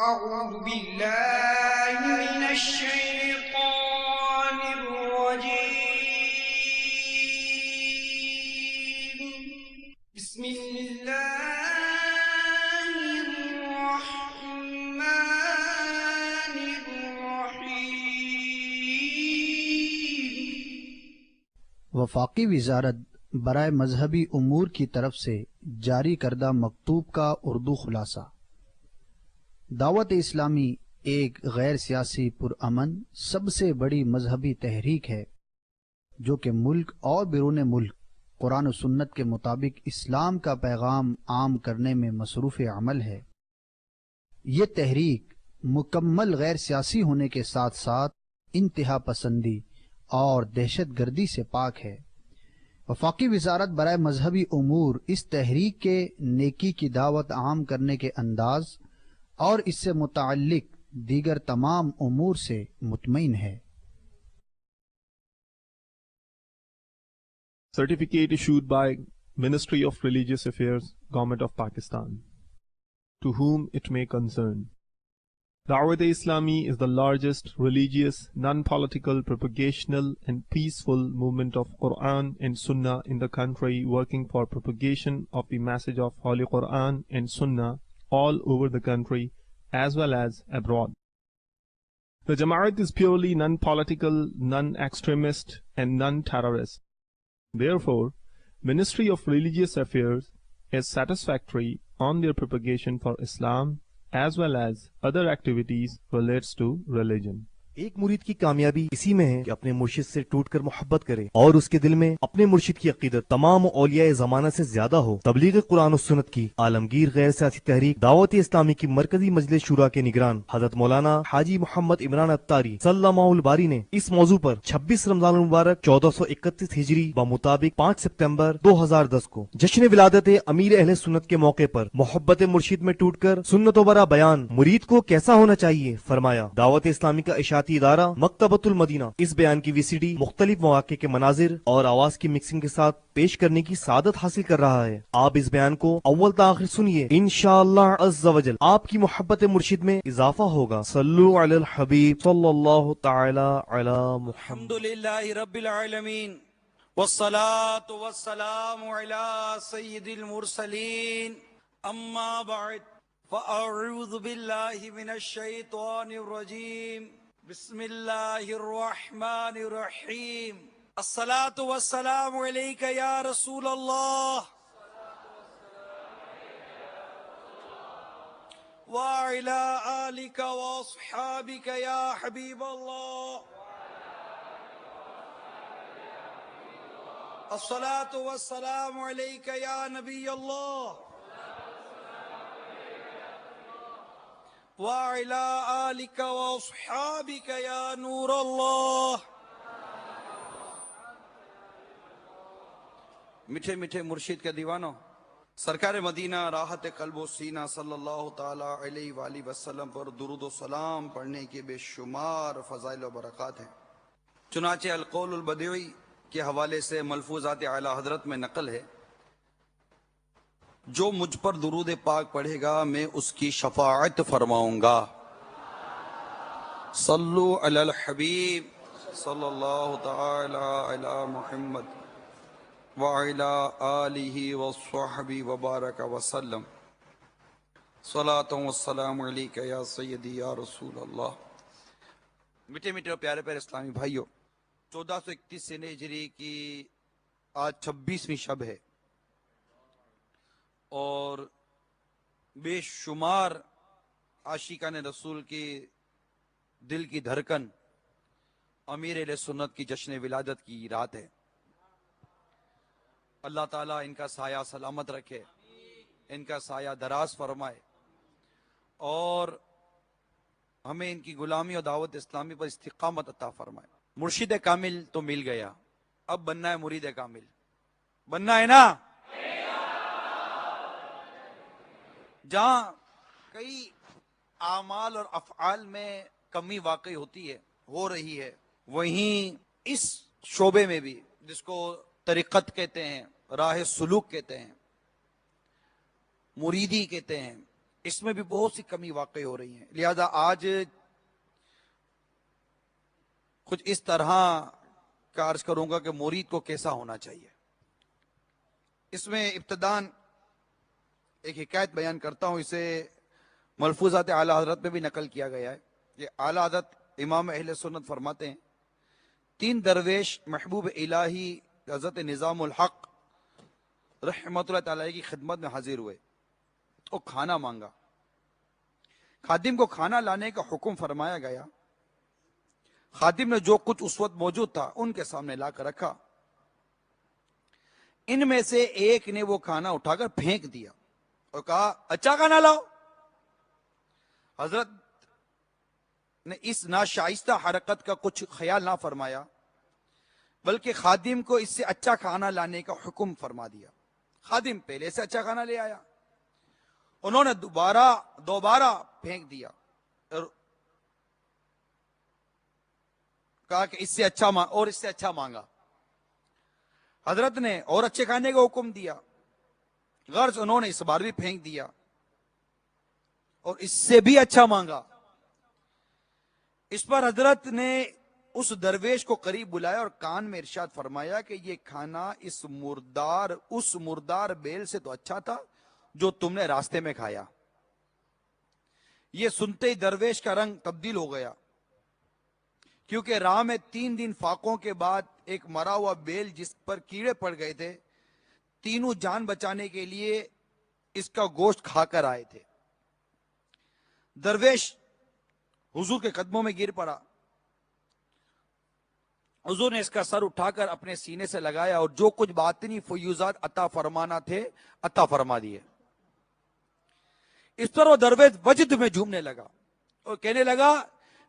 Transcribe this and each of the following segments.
أعوذ بالله من الشيطان الرجيم. بسم الله الرحمن الرحيم. وفاقی وزارت برائے مذہبی امور کی طرف سے جاری کردہ مکتوب کا اردو خلاصہ۔ دعوت اسلامی ایک غیر سیاسی پرامن سب سے بڑی مذہبی تحریک ہے جو کہ ملک اور بیرون ملک قرآن و سنت کے مطابق اسلام کا پیغام عام کرنے میں مصروف عمل ہے۔ یہ تحریک مکمل غیر سیاسی ہونے کے ساتھ ساتھ انتہا پسندی اور دہشت گردی سے پاک ہے۔ وفاقی وزارت برائے مذہبی امور اس تحریک کے نیکی کی دعوت عام کرنے کے انداز اور اس سے متعلق دیگر تمام امور سے مطمئن ہے۔ Certificate issued by Ministry of Religious Affairs, Government of Pakistan. To whom it may concern. Dawat-e-Islami is the largest religious, non-political, propagational and peaceful movement of Quran and Sunnah in the country, working for propagation of the message of Holy Quran and Sunnah all over the country as well as abroad. The Jamaat is purely non-political, non-extremist and non-terrorist. Therefore, Ministry of Religious Affairs is satisfactory on their propagation for Islam as well as other activities relates to religion. ایک مرید کی کامیابی اسی میں ہے کہ اپنے مرشد سے ٹوٹ کر محبت کرے اور اس کے دل میں اپنے مرشد کی عقیدت تمام اولیاء زمانہ سے زیادہ ہو۔ تبلیغ قرآن و سنت کی عالمگیر غیر سیاسی تحریک دعوت اسلامی کی مرکزی مجلس شورا کے نگران حضرت مولانا حاجی محمد عمران اتاری صلی اللہ الباری نے اس موضوع پر 26 رمضان المبارک 1431 ہجری بمطابق 5 سپتمبر 2010 کو جشن ولادت امیر اہل سنت کے موقع پر محبت مرشد میں ٹوٹ کر سنت و برا بیان مرید کو کیسا ہونا چاہیے فرمایا۔ دعوت اسلامی کا اشاعتی ادارہ مکتبۃ المدینہ اس بیان کی وی سی ڈی مختلف مواقع کے مناظر اور آواز کی مکسنگ کے ساتھ پیش کرنے کی سعادت حاصل کر رہا ہے۔ آپ اس بیان کو اول تا آخر سنیے، انشاءاللہ عز و جل آپ کی محبت مرشد میں اضافہ ہوگا۔ صلو علی الحبیب صلی اللہ تعالی علی محمد۔ الحمدللہ رب العالمین والصلاة والسلام علی سید المرسلین، اما بعد فاعوذ باللہ من الشیطان الرجیم، بسم اللہ الرحمن الرحیم۔ الصلاة والسلام علیک یا رسول اللہ وعلی آلک واصحابک یا حبیب اللہ۔ الصلاة والسلام علیک یا نبی اللہ وعلی آلک واصحابک یا نور اللہ۔ میٹھے میٹھے مرشد کے دیوانوں، سرکار مدینہ راحت قلب و سینہ صلی اللہ تعالی علیہ وآلہ وسلم پر درود و سلام پڑھنے کے بے شمار فضائل و برکات ہیں۔ چنانچہ القول البدیعی کے حوالے سے ملفوظات اعلی حضرت میں نقل ہے، جو مجھ پر درود پاک پڑھے گا میں اس کی شفاعت فرماؤں گا۔ صلو علی الحبیب صلی اللہ تعالی علی محمد وعلی آلہ وصحبہ وبارک وسلم۔ صلاۃ والسلام علیک یا سیدی یا رسول اللہ۔ میٹھے میٹھے اور پیارے پیارے اسلامی بھائیوں، 1431 سنہ ہجری کی آج 26ویں شب ہے اور بے شمار عاشقان رسول کی دل کی دھڑکن امیر اہل سنت کی جشن ولادت کی رات ہے۔ اللہ تعالیٰ ان کا سایہ سلامت رکھے، ان کا سایہ دراز فرمائے اور ہمیں ان کی غلامی اور دعوت اسلامی پر استقامت عطا فرمائے۔ مرشد کامل تو مل گیا، اب بننا ہے مرید کامل، بننا ہے نا۔ جہاں کئی اعمال اور افعال میں کمی واقع ہوتی ہے، ہو رہی ہے، وہیں اس شعبے میں بھی جس کو طریقت کہتے ہیں، راہ سلوک کہتے ہیں، مریدی کہتے ہیں، اس میں بھی بہت سی کمی واقع ہو رہی ہیں. لہذا آج کچھ اس طرح کا عرض کروں گا کہ مرید کو کیسا ہونا چاہیے. اس میں ابتداً ایک حکایت بیان کرتا ہوں، اسے ملفوظات اعلی حضرت میں بھی نقل کیا گیا ہے. یہ اعلی حضرت امام اہل سنت فرماتے ہیں 3 درویش محبوب الہی حضرت نظام الحق رحمت اللہ تعالی کی خدمت میں حاضر ہوئے. وہ کھانا مانگا. خادم کو کھانا لانے کا حکم فرمایا گیا. خادم نے جو کچھ اس وقت موجود تھا ان کے سامنے لا کر رکھا. ان میں سے ایک نے وہ کھانا اٹھا کر پھینک دیا اور کہا اچھا کھانا لاؤ. حضرت نے اس ناشائستہ حرکت کا کچھ خیال نہ فرمایا بلکہ خادم کو اس سے اچھا کھانا لانے کا حکم فرما دیا. خادم پہلے سے اچھا کھانا لے آیا. انہوں نے دوبارہ پھینک دیا اور کہا کہ اس سے اچھا مانگا. حضرت نے اور اچھے کھانے کا حکم دیا. غرض انہوں نے اس بار بھی پھینک دیا اور اس سے بھی اچھا مانگا. اس پر حضرت نے اس درویش کو قریب بلایا اور کان میں ارشاد فرمایا کہ یہ کھانا اس مردار بیل سے تو اچھا تھا جو تم نے راستے میں کھایا. یہ سنتے ہی درویش کا رنگ تبدیل ہو گیا کیونکہ راہ میں 3 دن فاقوں کے بعد ایک مرا ہوا بیل جس پر کیڑے پڑ گئے تھے، تینوں جان بچانے کے لیے اس کا گوشت کھا کر آئے تھے. درویش حضور کے قدموں میں گر پڑا. حضور نے اس کا سر اٹھا کر اپنے سینے سے لگایا اور جو کچھ باطنی فیوزات عطا فرمانا تھے عطا فرما دیے. اس پر وہ درویش وجد میں جھومنے لگا اور کہنے لگا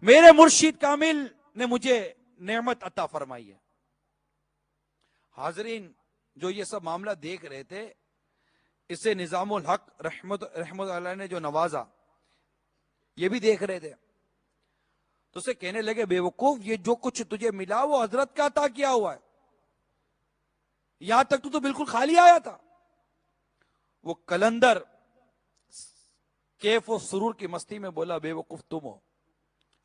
میرے مرشد کامل نے مجھے نعمت عطا فرمائی ہے. حاضرین جو یہ سب معاملہ دیکھ رہے تھے، اسے نظام الحق رحمت اللہ نے جو نوازا یہ بھی دیکھ رہے تھے، تو اسے کہنے لگے بے وقوف، یہ جو کچھ تجھے ملا وہ حضرت کا عطا کیا ہوا ہے. یہاں تک تو بالکل خالی آیا تھا. وہ کلندر کیف و سرور کی مستی میں بولا بے وقوف تم ہو.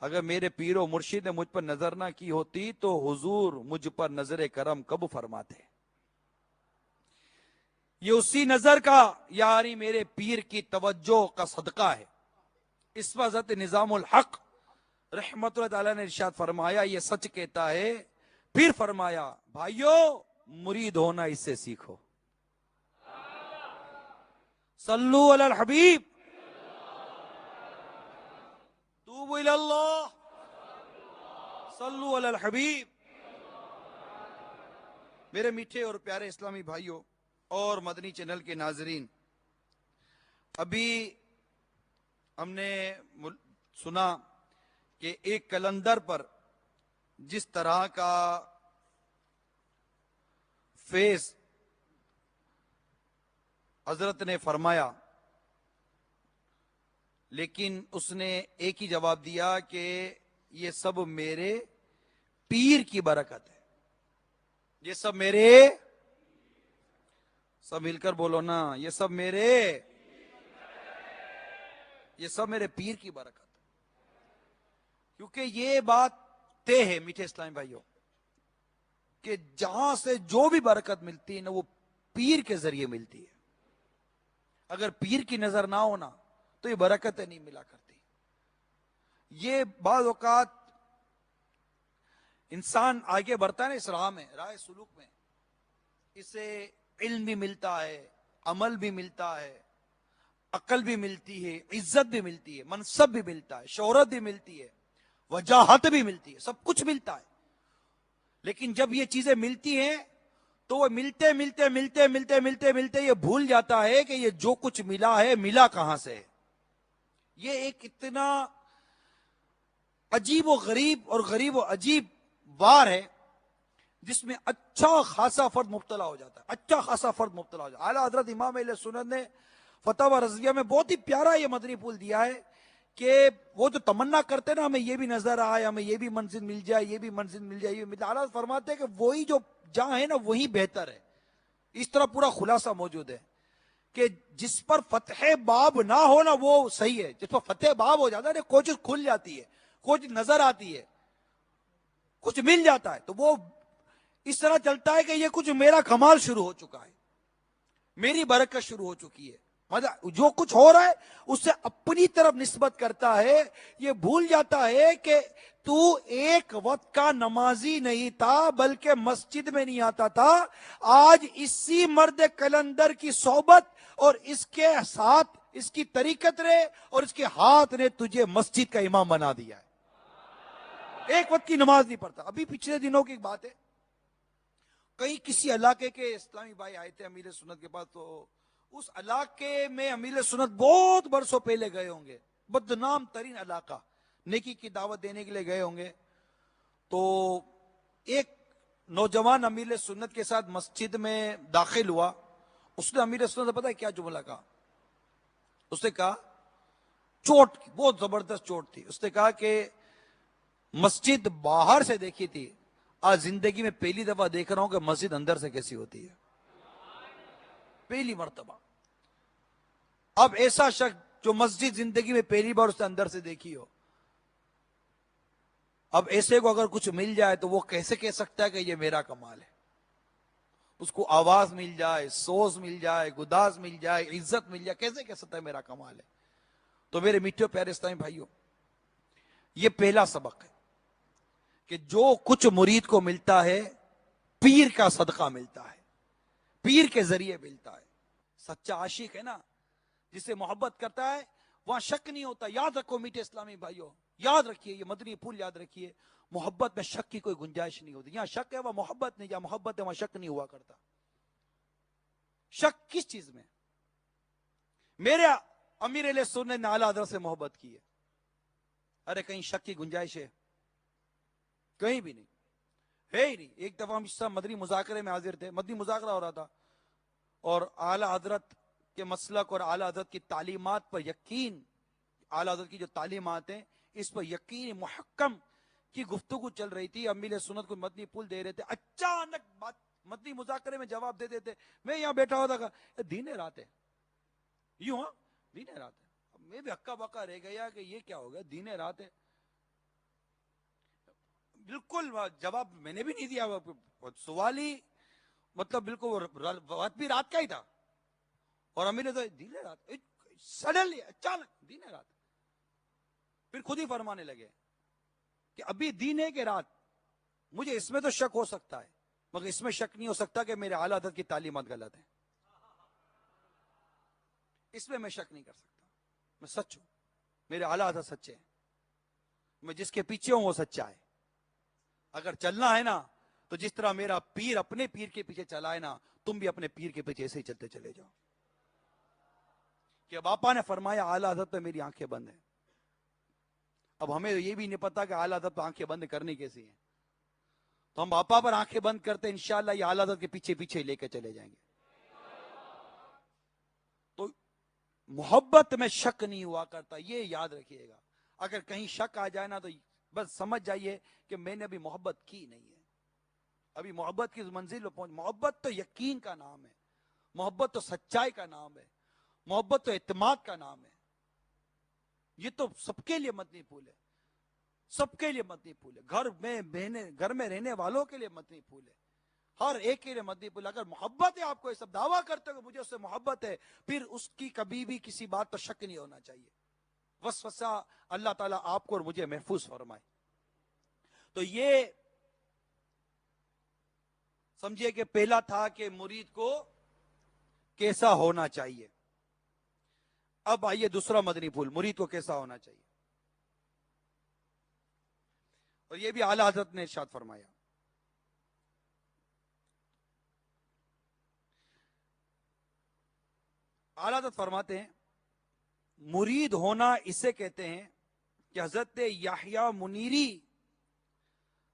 اگر میرے پیر و مرشد نے مجھ پر نظر نہ کی ہوتی تو حضور مجھ پر نظر کرم کب فرماتے. یہ اسی نظر کا یاری میرے پیر کی توجہ کا صدقہ ہے. اس پر حضرت نظام الحق رحمت اللہ تعالیٰ نے ارشاد فرمایا یہ سچ کہتا ہے. پھر فرمایا بھائیو مرید ہونا اس سے سیکھو. صلو علی الحبیب توبوا الی اللہ صلو علی الحبیب. میرے میٹھے اور پیارے اسلامی بھائیوں اور مدنی چینل کے ناظرین، ابھی ہم نے سنا کہ ایک کلندر پر جس طرح کا فیض حضرت نے فرمایا، لیکن اس نے ایک ہی جواب دیا کہ یہ سب میرے پیر کی برکت ہے. یہ سب مل کر بولو نا، یہ سب میرے پیر کی برکت ہے. کیونکہ یہ بات طے ہے میٹھے اسلامی بھائیوں کہ جہاں سے جو بھی برکت ملتی ہے نا وہ پیر کے ذریعے ملتی ہے. اگر پیر کی نظر نہ ہونا تو یہ برکتیں نہیں ملا کرتی. یہ بعض اوقات انسان آگے بڑھتا ہے نا اس راہ میں، راہ سلوک میں، اسے علم بھی ملتا ہے، عمل بھی ملتا ہے، عقل بھی ملتی ہے، عزت بھی ملتی ہے، منصب بھی ملتا ہے، شہرت بھی ملتی ہے، وجاہت بھی ملتی ہے، سب کچھ ملتا ہے. لیکن جب یہ چیزیں ملتی ہیں تو وہ ملتے یہ بھول جاتا ہے کہ یہ جو کچھ ملا ہے ملا کہاں سے ہے. یہ ایک اتنا عجیب و غریب و عجیب وار ہے جس میں اچھا خاصا فرد مبتلا ہو جاتا ہے. اعلیٰ حضرت امام اہل سنت نے فتاوی رضویہ میں بہت ہی پیارا یہ مدنی پھول دیا ہے کہ وہ جو تمنا کرتے نا ہمیں یہ بھی نظر آئے، ہمیں یہ بھی منزل مل جائے، یہ بھی منزل مل جائے، یہ اعلیٰ فرماتے ہیں کہ وہی جو جہاں ہے نا وہی بہتر ہے. اس طرح پورا خلاصہ موجود ہے کہ جس پر فتح باب نہ ہونا وہ صحیح ہے، جس پر فتح باب ہو جاتا ہے کوئی چیز کھل جاتی ہے، کوئی چیز نظر آتی ہے، کچھ مل جاتا ہے، تو وہ اس طرح چلتا ہے کہ یہ کچھ میرا کمال شروع ہو چکا ہے، میری برکت شروع ہو چکی ہے، مطلب جو کچھ ہو رہا ہے اس سے اپنی طرف نسبت کرتا ہے، یہ بھول جاتا ہے کہ تو ایک وقت کا نمازی نہیں تھا بلکہ مسجد میں نہیں آتا تھا، آج اسی مرد کلندر کی صحبت اور اس کے ساتھ اس کی طریقت رہے اور اس کے ہاتھ نے تجھے مسجد کا امام بنا دیا ہے، ایک وقت کی نماز نہیں پڑھتا۔ ابھی پچھلے دنوں کی بات ہے، کئی کسی علاقے کے اسلامی بھائی آئے تھے امیر سنت کے پاس، تو اس علاقے میں امیر سنت بہت برسوں پہلے گئے ہوں گے، بدنام ترین علاقہ، نیکی کی دعوت دینے کے لیے گئے ہوں گے، تو ایک نوجوان امیر سنت کے ساتھ مسجد میں داخل ہوا، اس نے امیر سنت سے پتہ ہے کیا جملہ کہا؟ اس نے کہا، چوٹ بہت زبردست چوٹ تھی، اس نے کہا کہ مسجد باہر سے دیکھی تھی، آج زندگی میں پہلی دفعہ دیکھ رہا ہوں کہ مسجد اندر سے کیسی ہوتی ہے، پہلی مرتبہ۔ اب ایسا شخص جو مسجد زندگی میں پہلی بار اس نے اندر سے دیکھی ہو، اب ایسے کو اگر کچھ مل جائے تو وہ کیسے کہہ سکتا ہے کہ یہ میرا کمال ہے؟ اس کو آواز مل جائے، سوز مل جائے، گداز مل جائے، عزت مل جائے، کیسے کہہ سکتا ہے میرا کمال ہے؟ تو میرے میٹھے پیارے اسلامی بھائیوں، یہ پہلا سبق ہے کہ جو کچھ مرید کو ملتا ہے پیر کا صدقہ ملتا ہے، پیر کے ذریعے ملتا ہے۔ سچا عاشق ہے نا، جسے محبت کرتا ہے وہاں شک نہیں ہوتا۔ یاد رکھو میٹھے اسلامی بھائیوں، یاد رکھیے، یہ مدنی پھول یاد رکھیے، محبت میں شک کی کوئی گنجائش نہیں ہوتی۔ یہاں شک ہے وہاں محبت نہیں، جہاں محبت ہے وہاں شک نہیں ہوا کرتا۔ شک کس چیز میں؟ میرے امیر علیہ سنت نے اعلیٰ حضرت سے محبت کی ہے، ارے کہیں شک کی گنجائش ہے؟ کہیں بھی نہیں ہے ہی نہیں۔ ایک دفعہ ہم اس طرح مدنی مذاکرے میں حاضر تھے، مدنی مذاکرہ ہو رہا تھا، اور اعلیٰ حضرت کے مسلک اور اعلیٰ حضرت کی تعلیمات پر یقین، اعلیٰ حضرت کی جو تعلیمات ہیں اس پر یقین محکم کی گفتگو چل رہی تھی۔ امیر سنت کو مدنی پھول دے رہے تھے، اچانک بات مدنی مذاکرے میں جواب دے دیتے، میں یہاں بیٹھا ہوا تھا، دین رات ہے، یوں ہاں دین رات ہے، میں بھی ہکا بکا رہ گیا کہ یہ کیا ہو گیا، دین رات ہے، بالکل جواب میں نے بھی نہیں دیا، سوال ہی مطلب بالکل وقت بھی رات کا ہی تھا، اور امیر نے تو دین رات، سڈنلی اچانک دین رات، پھر خود ہی فرمانے لگے کہ ابھی دین ہے کہ رات، مجھے اس میں تو شک ہو سکتا ہے مگر اس میں شک نہیں ہو سکتا کہ میرے اعلیٰ حضرت کی تعلیمات غلط ہیں، اس میں شک نہیں کر سکتا، میں سچ ہوں، میرے اعلیٰ حضرت سچے ہیں، میں جس کے پیچھے ہوں وہ سچا ہے۔ اگر چلنا ہے نا تو جس طرح میرا پیر اپنے پیر کے پیچھے چلا ہے نا، تم بھی اپنے پیر کے پیچھے ایسے ہی چلتے چلے جاؤ، کہ اب آپا نے فرمایا اعلیٰ حضرت پہ میری آنکھیں بند ہیں۔ اب ہمیں یہ بھی نہیں پتا کہ اعلیٰ حضرت پہ آنکھیں بند کرنی کیسی ہیں، تو ہم آپا پر آنکھیں بند کرتے انشاءاللہ یہ اعلیٰ حضرت کے پیچھے پیچھے لے کے چلے جائیں گے۔ تو محبت میں شک نہیں ہوا کرتا، یہ یاد رکھیے گا۔ اگر کہیں شک آ جائے نا تو بس سمجھ جائیے کہ میں نے ابھی محبت کی نہیں ہے، ابھی محبت کی منزل پہ پہنچ۔ محبت تو یقین کا نام ہے، محبت تو سچائی کا نام ہے، محبت تو اعتماد کا نام ہے۔ یہ تو سب کے لیے مدنی پھول ہے، سب کے لیے مدنی پھول ہے، گھر میں رہنے والوں کے لیے مدنی پھول ہے، ہر ایک کے لیے مدنی پھول۔ اگر محبت ہے آپ کو، یہ سب دعویٰ کرتے ہو کہ مجھے اس سے محبت ہے، پھر اس کی کبھی بھی کسی بات پر شک نہیں ہونا چاہیے۔ وسوسہ اللہ تعالیٰ آپ کو اور مجھے محفوظ فرمائے۔ تو یہ سمجھیے کہ پہلا تھا کہ مرید کو کیسا ہونا چاہیے۔ اب آئیے دوسرا مدنی پھول، مرید کو کیسا ہونا چاہیے، اور یہ بھی اعلیٰ حضرت نے ارشاد فرمایا۔ اعلیٰ حضرت فرماتے ہیں مرید ہونا اسے کہتے ہیں کہ حضرت یحییٰ منیری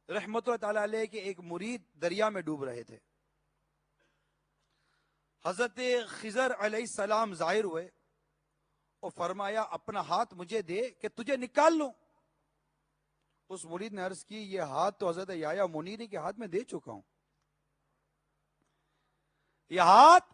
رحمت اللہ تعالی علیہ کے ایک مرید دریا میں ڈوب رہے تھے، حضرت خضر علیہ السلام ظاہر ہوئے اور فرمایا اپنا ہاتھ مجھے دے کہ تجھے نکال لوں۔ اس مرید نے عرض کی یہ ہاتھ تو حضرت یحییٰ منیری کے ہاتھ میں دے چکا ہوں، یہ ہاتھ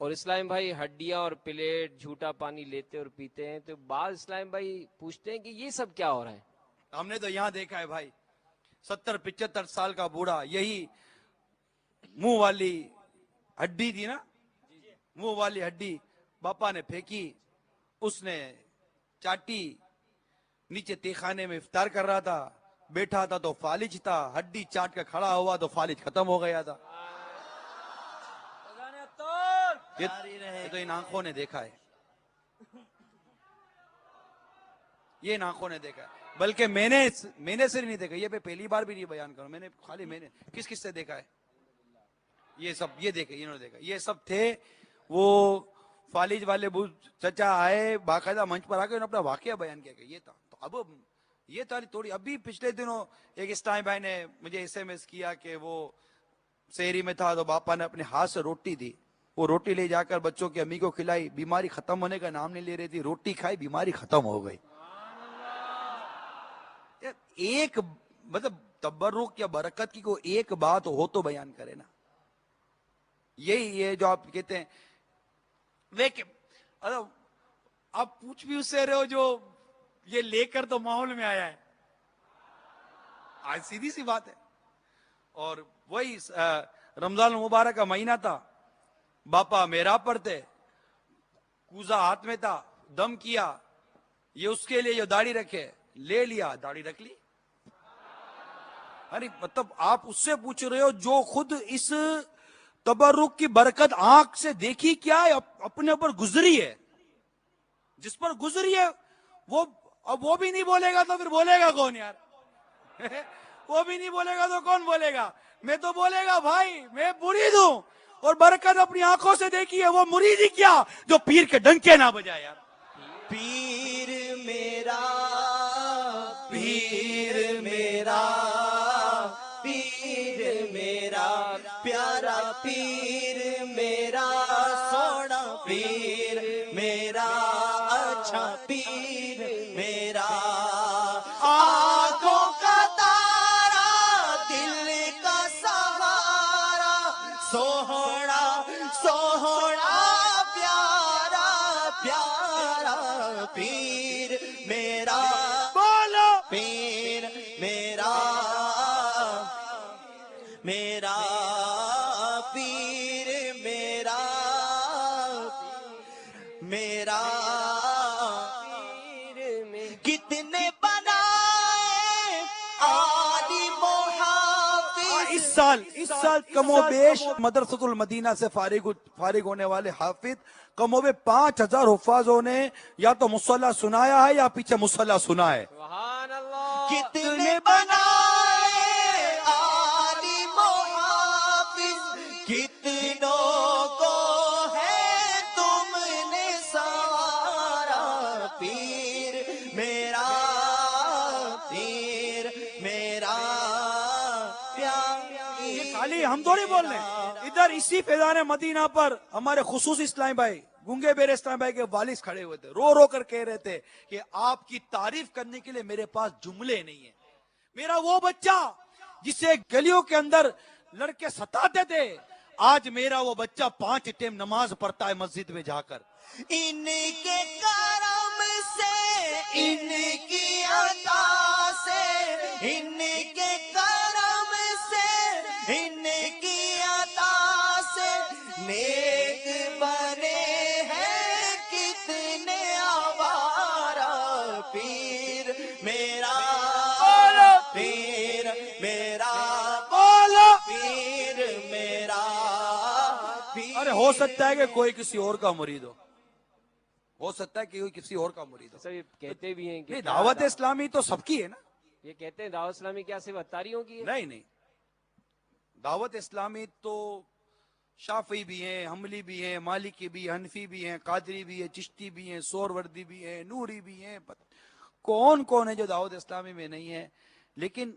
اور اسلام بھائی ہڈیاں اور پلیٹ جھوٹا پانی لیتے اور پیتے ہیں، تو بعض اسلام بھائی پوچھتے ہیں کہ یہ سب کیا ہو رہا ہے؟ ہم نے تو یہاں دیکھا ہے بھائی، 70-75 سال کا بوڑھا، یہی منہ والی ہڈی تھی نا، منہ والی ہڈی باپا نے پھینکی، اس نے چاٹی، نیچے تیخانے میں افطار کر رہا تھا، بیٹھا تھا تو فالج تھا، ہڈی چاٹ کے کھڑا ہوا تو فالج ختم ہو گیا تھا۔ یہ تو ان آنکھوں نے دیکھا ہے، یہ ان آنکھوں نے دیکھا ہے، بلکہ میں نے صرف نہیں دیکھا، یہ میں پہلی بار بھی نہیں بیان کروں، میں نے کس سے دیکھا ہے یہ سب، یہ دیکھا، انہوں نے دیکھا، یہ سب تھے وہ فالج والے چچا آئے باقاعدہ منچ پر آ کے انہوں نے اپنا واقعہ بیان کیا کہ یہ تھا۔ تو اب یہ تھا تھوڑی، ابھی پچھلے دنوں ایک اسٹائم بھائی نے مجھے ایس ایم ایس کیا کہ وہ سحری میں تھا تو باپا نے اپنے ہاتھ سے روٹی دی، وہ روٹی لے جا کر بچوں کی امی کو کھلائی، بیماری ختم ہونے کا نام نہیں لے رہی تھی، روٹی کھائی بیماری ختم ہو گئی۔ ایک مطلب تبرک یا برکت کی کوئی ایک بات ہو تو بیان کرے نا، یہی یہ جو آپ کہتے ہیں آپ پوچھ بھی اس سے رہے ہو جو یہ لے کر تو ماحول میں آیا ہے، آج سیدھی سی بات ہے۔ اور وہی رمضان المبارک کا مہینہ تھا، باپا محراب پر تھے، کوزہ ہاتھ میں تھا، دم کیا، یہ اس کے لیے جو داڑھی رکھے لے لیا، داڑھی رکھ لی۔ ارے مطلب آپ اس سے پوچھ رہے ہو جو خود اس تبرک کی برکت آنکھ سے دیکھی کیا ہے، اپنے اوپر گزری ہے، جس پر گزری ہے وہ اب وہ بھی نہیں بولے گا تو پھر بولے گا کون یار؟ وہ بھی نہیں بولے گا تو کون بولے گا؟ میں تو بولے گا بھائی میں مرید ہوں اور برکت اپنی آنکھوں سے دیکھی ہے، وہ مرید ہی کیا جو پیر کے ڈنکے نہ بجائے یار۔ پیر میرا، پیر میرا، پیر میرا پیارا، پیر میرا سونا، پیر میرا اچھا، پیر میرا آنکھوں کا تارا، دل کا سہارا، سوہنا سوہنا پیارا پیارا، پیر میرا بولو پیر میرا، میرا پیر میرا، میرا کتنے بنائے عالم و حافظ، اس سال کم و بیش مدرسۃ المدینہ سے فارغ ہونے والے حافظ کم و بیش 5000 حفاظوں نے یا تو مصلی سنایا ہے یا پیچھے مصلی سنا ہے۔ سبحان اللہ۔ کتنے بنائے عالم و حافظ، کتنوں کو ہے تم نے سوارا، پیر میرا، پیر میرا یہ خالی ہم تھوڑی بول رہے ہیں، ادھر اسی فیضان مدینہ پر ہمارے خصوصی اسلام بھائی، گونگے بیر اسلام بھائی کے والد کھڑے ہوئے تھے، رو رو کر کہہ رہے تھے کہ آپ کی تعریف کرنے کے لیے میرے پاس جملے نہیں ہیں۔ میرا وہ بچہ جسے گلیوں کے اندر لڑکے ستاتے تھے، آج میرا وہ بچہ 5 ٹائم نماز پڑھتا ہے مسجد میں جا کر۔ ان کے کرم سے، ان کی عطا سے، ان کے کرم سے، ان کی عطا سے نیک بنے ہیں کتنے آوارہ، پیر میرا، پیر میرا، پیر میرا، ارے ہو سکتا ہے کہ کوئی کسی اور کا مرید ہو سکتا ہے کہ کوئی کسی اور کا مرید ہو۔ سر یہ کہتے بھی ہیں کہ نہیں، دعوت اسلامی تو سب کی ہے نا۔ یہ کہتے ہیں دعوت اسلامی کیا صرف اتاریوں کی ہے؟ نہیں، دعوت اسلامی تو شافعی بھی ہیں، حنبلی بھی ہیں، مالکی بھی، حنفی بھی ہیں، قادری بھی ہیں، چشتی بھی ہیں، سوروردی بھی ہیں، نوری بھی ہیں، کون ہے جو دعوت اسلامی میں نہیں ہے۔ لیکن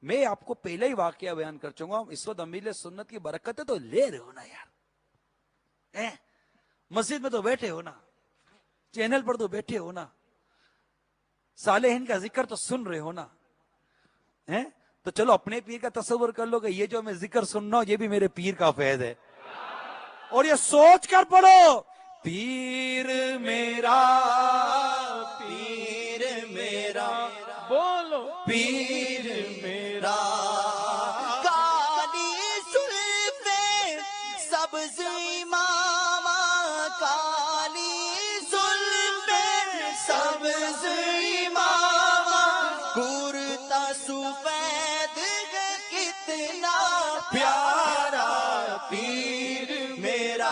میں آپ کو پہلے ہی واقعہ بیان کر چکا ہوں، اس وقت امیر سنت کی برکتیں تو لے رہے ہو نا یار، مسجد میں تو بیٹھے ہو نا، چینل پر تو بیٹھے ہو نا، صالحین کا ذکر تو سن رہے ہو نا، تو چلو اپنے پیر کا تصور کر لو کہ یہ جو میں ذکر سن رہا ہوں یہ بھی میرے پیر کا فیض ہے۔ اور یہ سوچ کر پڑھو، پیر میرا، پیر میرا، بولو پیر میرا، کالی زلفیں سبز امامہ، کالی زلفیں سبز امامہ، کرتا سفید ہے کتنا پیارا، پیر میرا،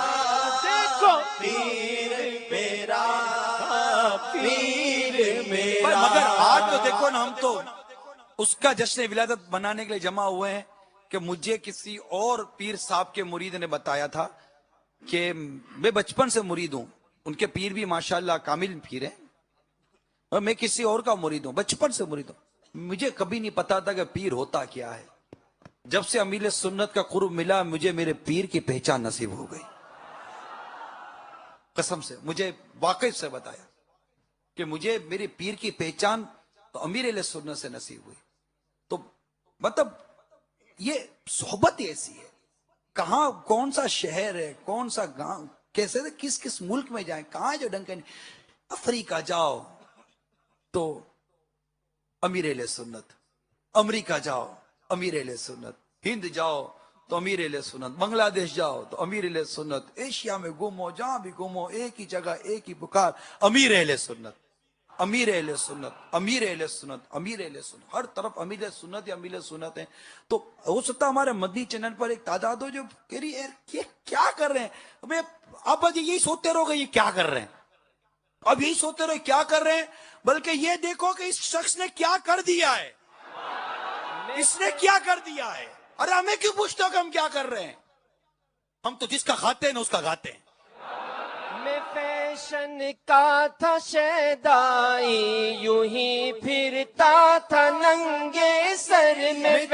دیکھو پیر میرا، پیر میرا۔ مگر آج تو دیکھو نا، ہم تو اس کا جشن ولادت منانے کے لیے جمع ہوئے ہیں کہ مجھے کسی اور پیر صاحب کے مرید نے بتایا تھا کہ میں بچپن سے مرید ہوں، ان کے پیر بھی ماشاءاللہ کامل پیر ہیں، اور میں کسی اور کا مرید ہوں، بچپن سے مرید ہوں۔ مجھے کبھی نہیں پتا تھا کہ پیر ہوتا کیا ہے۔ جب سے امیر سنت کا قرب ملا، مجھے میرے پیر کی پہچان نصیب ہو گئی، قسم سے مجھے واقعی سے بتایا کہ مجھے میرے پیر کی پہچان تو امیر علیہ سنت سے نصیب ہوئی۔ تو مطلب یہ صحبت ایسی ہے، کہاں کون سا شہر ہے، کون سا گاؤں، کیسے کس کس ملک میں جائیں، کہاں جو ڈنکن، افریقہ جاؤ تو امیر علیہ سنت، امریکہ جاؤ امیر علیہ سنت، ہند جاؤ تو امیر علیہ سنت، بنگلہ دیش جاؤ تو امیر علیہ سنت، ایشیا میں گھومو جہاں بھی گھومو ایک ہی جگہ ایک ہی پکار، امیر اہل سنت، امیر اہل سنت، امیر اہل سنت، امیر اہل سنت، ہر طرف امیر سنت یا امیر سنت ہیں۔ تو ہو سکتا ہمارے مدنی چینل پر ایک تعداد ہو جو کہہ رہی ہے یہ کیا کر رہے ہیں، آپ یہی سوچتے رہو گے یہ کیا کر رہے ہیں، اب یہی سوچتے رہو کیا کر رہے ہیں، بلکہ یہ دیکھو کہ اس شخص نے کیا کر دیا ہے، اس نے کیا کر دیا ہے۔ ارے ہمیں کیوں پوچھتے ہو کہ ہم کیا کر رہے ہیں، ہم تو جس کا کھاتے ہیں نا اس کا گاتے ہیں۔ میں فیشن کا تھا شیدائی، یوں ہی پھرتا تھا ننگے سر میں،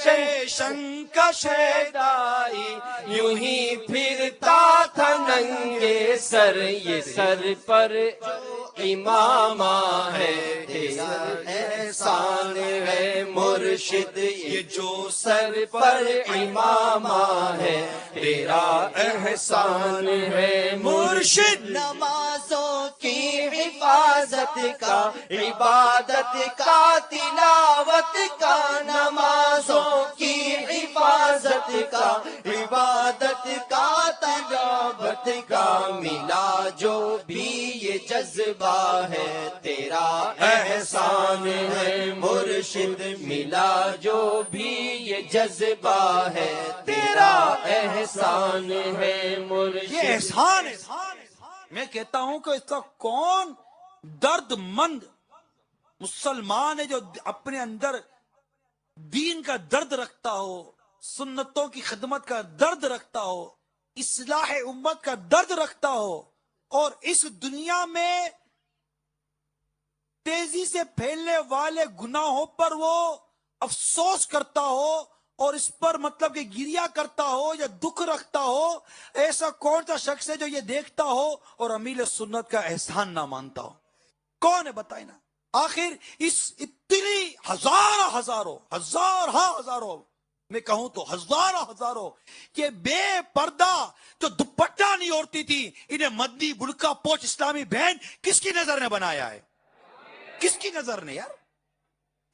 فیشن کا شیدائی، یوں ہی پھرتا تھا ننگے سر، یہ سر پر امامہ ہے تیرا احسان ہے مرشد، یہ جو سر پر امامہ ہے تیرا احسان ہے مرشد، نمازوں کی حفاظت کا، عبادت کا، تلاوت کا، نمازوں کی حفاظت کا، عبادت کا، تلاوت کا، ملا جو بھی یہ جذبہ ہے تیرا احسان ہے مرشد، ملا جو بھی یہ جذبہ ہے تیرا احسان ہے مرشد۔ یہ احسان ہے۔ میں کہتا ہوں کہ اس کا کون درد مند مسلمان ہے جو اپنے اندر دین کا درد رکھتا ہو، سنتوں کی خدمت کا درد رکھتا ہو، اصلاح امت کا درد رکھتا ہو، اور اس دنیا میں تیزی سے پھیلنے والے گناہوں پر وہ افسوس کرتا ہو اور اس پر مطلب کہ گریا کرتا ہو یا دکھ رکھتا ہو، ایسا کون سا شخص ہے جو یہ دیکھتا ہو اور امیر سنت کا احسان نہ مانتا ہو؟ کون ہے بتائیں نا؟ آخر اس اتنی ہزاروں میں کہوں تو ہزاروں کہ بے پردہ جو دوپٹہ نہیں اوڑھتی تھی، انہیں مدنی برقع پوش اسلامی بہن کس کی نظر نے بنایا ہے؟ کس کی نظر نے یار؟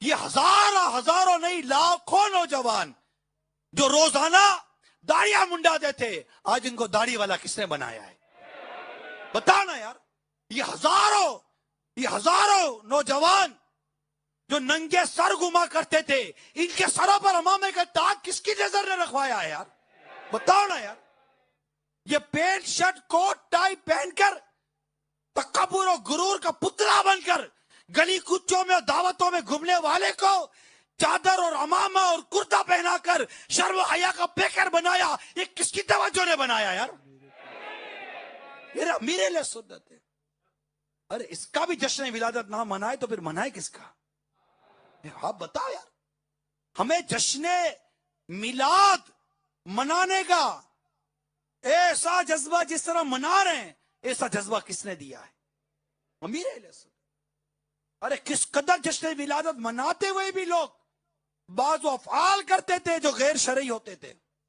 یہ ہزاروں نہیں لاکھوں نوجوان جو روزانہ داڑیاں منڈاتے تھے، آج ان کو داڑھی والا کس نے بنایا ہے؟ بتانا یار۔ یہ ہزاروں نوجوان جو ننگے سر گھما کرتے تھے، ان کے سروں پر امامے کا تاج کس کی نظر نے رکھوایا ہے یار؟ بتاؤ نا یار۔ یہ پینٹ شرٹ کوٹ ٹائی پہن کر تکبر و غرور کا پتلا بن کر گلی کوچوں میں اور دعوتوں میں گھومنے والے کو چادر اور امامہ اور کرتا پہنا کر شرم و حیا کا پیکر بنایا، یہ کس کی توجہ نے بنایا یار؟ میرا میرے لیے سنت ہے۔ ارے اس کا بھی جشن ولادت نہ منائے تو پھر منائے کس کا؟ آپ بتاؤ یار۔ ہمیں جشن میلاد منانے کا ایسا جذبہ جس طرح منا رہے ہیں، ایسا جذبہ کس نے دیا ہے؟ امیر اہل سنت۔ ارے کس قدر جشن ولادت مناتے ہوئے بھی لوگ بعض افعال کرتے تھے جو غیر شرعی ہوتے تھے۔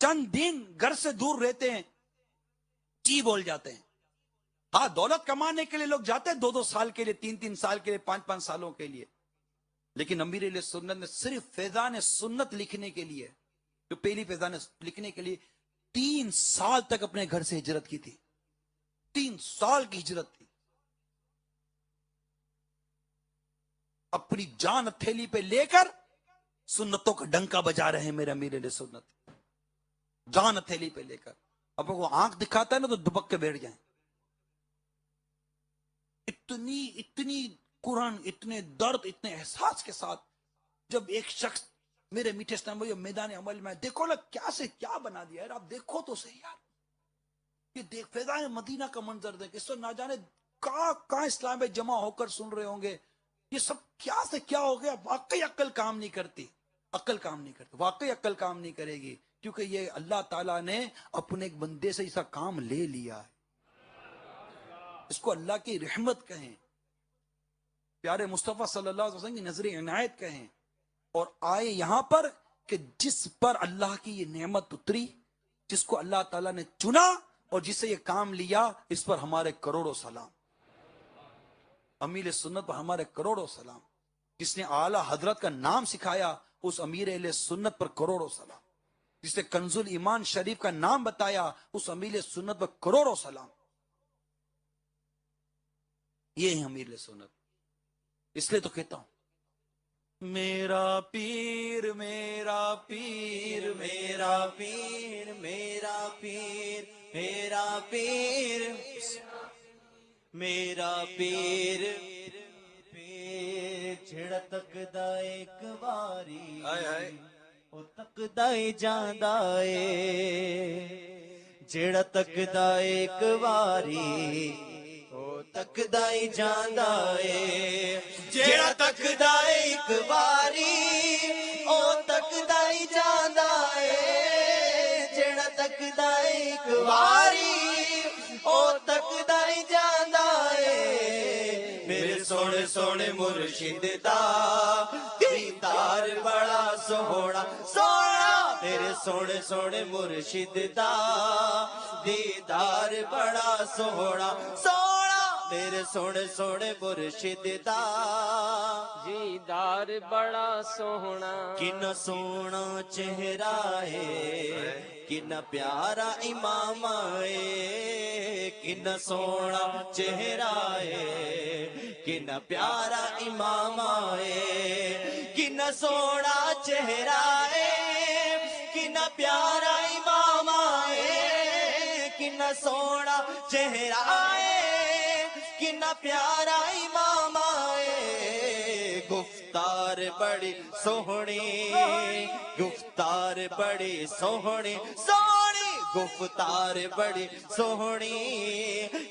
چند دن گھر سے دور رہتے ہیں، جی بول جاتے ہیں. ہاں دولت کمانے کے لیے لوگ جاتے ہیں 2-2 سال کے لیے، 3-3 سال کے لیے، 5-5 سالوں کے لیے. لیکن امیر علیہ سنت نے صرف فیضان سنت لکھنے کے لیے، جو پہلی فیضان لکھنے کے لیے 3 سال تک اپنے گھر سے ہجرت کی تھی. 3 سال کی ہجرت تھی. اپنی جان ہتھیلی پہ لے کر سنتوں کا ڈنکا بجا رہے ہیں میرے امیر علیہ سنت. جان ہتھیلی پہ لے کر. اب وہ آنکھ دکھاتا ہے نا تو دبک کے بیٹھ جائیں. اتنی قرآن، اتنے درد، اتنے احساس کے ساتھ جب ایک شخص میرے میٹھے اسلام بھائی میدان عمل میں دیکھو نا کیا سے کیا بنا دیا یار. آپ دیکھو تو صحیح یار، یہ دیکھ فیضان مدینہ کا منظر دیکھ. اس وقت نہ جانے کہاں اسلام بھائی جمع ہو کر سن رہے ہوں گے. یہ سب کیا سے کیا ہو گیا. واقعی عقل کام نہیں کرتی، عقل کام نہیں کرتی، واقعی عقل کام نہیں کرے گی. کیونکہ یہ اللہ تعالیٰ نے اپنے ایک بندے سے ایسا کام لے لیا ہے. اس کو اللہ کی رحمت کہیں، پیارے مصطفیٰ صلی اللہ علیہ وسلم کی نظر عنایت کہیں. اور آئے یہاں پر کہ جس پر اللہ کی یہ نعمت اتری، جس کو اللہ تعالیٰ نے چنا اور جسے یہ کام لیا، اس پر ہمارے کروڑوں سلام. امیر سنت پر ہمارے کروڑوں سلام. جس نے اعلیٰ حضرت کا نام سکھایا اس امیر اہل سنت پر کروڑوں سلام. جس نے کنز الایمان شریف کا نام بتایا اس امیر سنت پر کروڑوں سلام. یہ ہے امیر سنت. اس لیے تو کہتا ہوں میرا پیر میرا پیر میرا پیر میرا پیر میرا پیر میرا پیر جڑا تکدا ایک واری او تکدا ہی جاندا اے. جڑا تکدا ایک واری او تکدا ہی جاندا اے. جڑا تکدا ایک واری او تکدا ہی جاندا اے. جڑا تکدا ایک واری او تکدا ہی جاندا اے. میرے سونے سونے مرشد دا دیدار بڑا سوہنا سوہنا. میرے سونے سونے مرشد دا دیدار بڑا سوہنا سوہنا. میرے سونے سونے مرشد دا دیدار بڑا سوہنا. کنا سونا چہرہ ہے کنا پیارا امام ہے. کنا سونا چہرہ ہے کنا پیارا امام ہے. کنا سونا چہرہ ہے کنا پیارا امام ہے. کنا سونا چہرہ ہے کنا پیارا امام ہے. گفتار بڑی سوہنی گفتار بڑی سوہنی سوہنی گفتار بڑی سوہنی.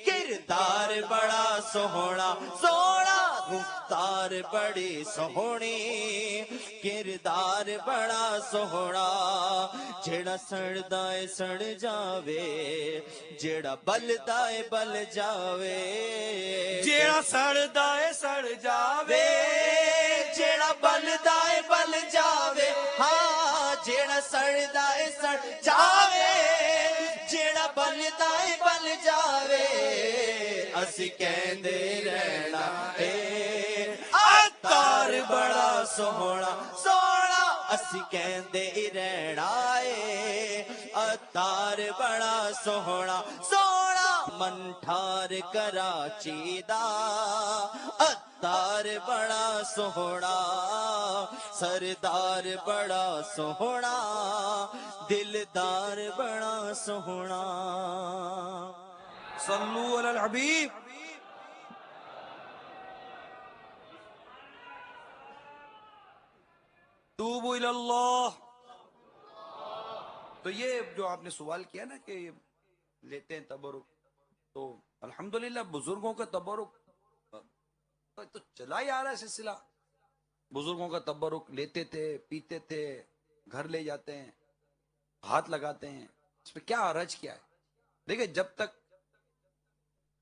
کردار بڑا سوہنا سوہنا. گفتار بڑی سوہنی کردار بڑا سوہنا. جڑا سڑدا اے سڑ جاوے جڑا بلدا اے بل جاوے. جیڑا سڑدا ہے سڑ جاوے جیڑا بلدا اے بل جاوے. ہاں جیڑا سڑدا اے سڑ جاوے جیڑا بلدا اے بل جاوے. اسی کہندے رہنا اے عطار بڑا سوہنا سوہنا. اسی کہندے رہنا اے عطار بڑا سوہنا سوہنا. من ٹھار کراچی دا عطار بڑا سوہنا. سردار بڑا سوہنا دلدار بڑا سوہنا. صلو علی الحبیب. توبوا الی اللہ. تو یہ جو آپ نے سوال کیا نا کہ لیتے ہیں تبرک، تو الحمدللہ بزرگوں کا تبرک تو چلا ہی آ رہا ہے سلسلہ. بزرگوں کا تبرک لیتے تھے، پیتے تھے، گھر لے جاتے ہیں، ہاتھ لگاتے ہیں. اس پہ کیا حرج کیا ہے؟ دیکھیں جب تک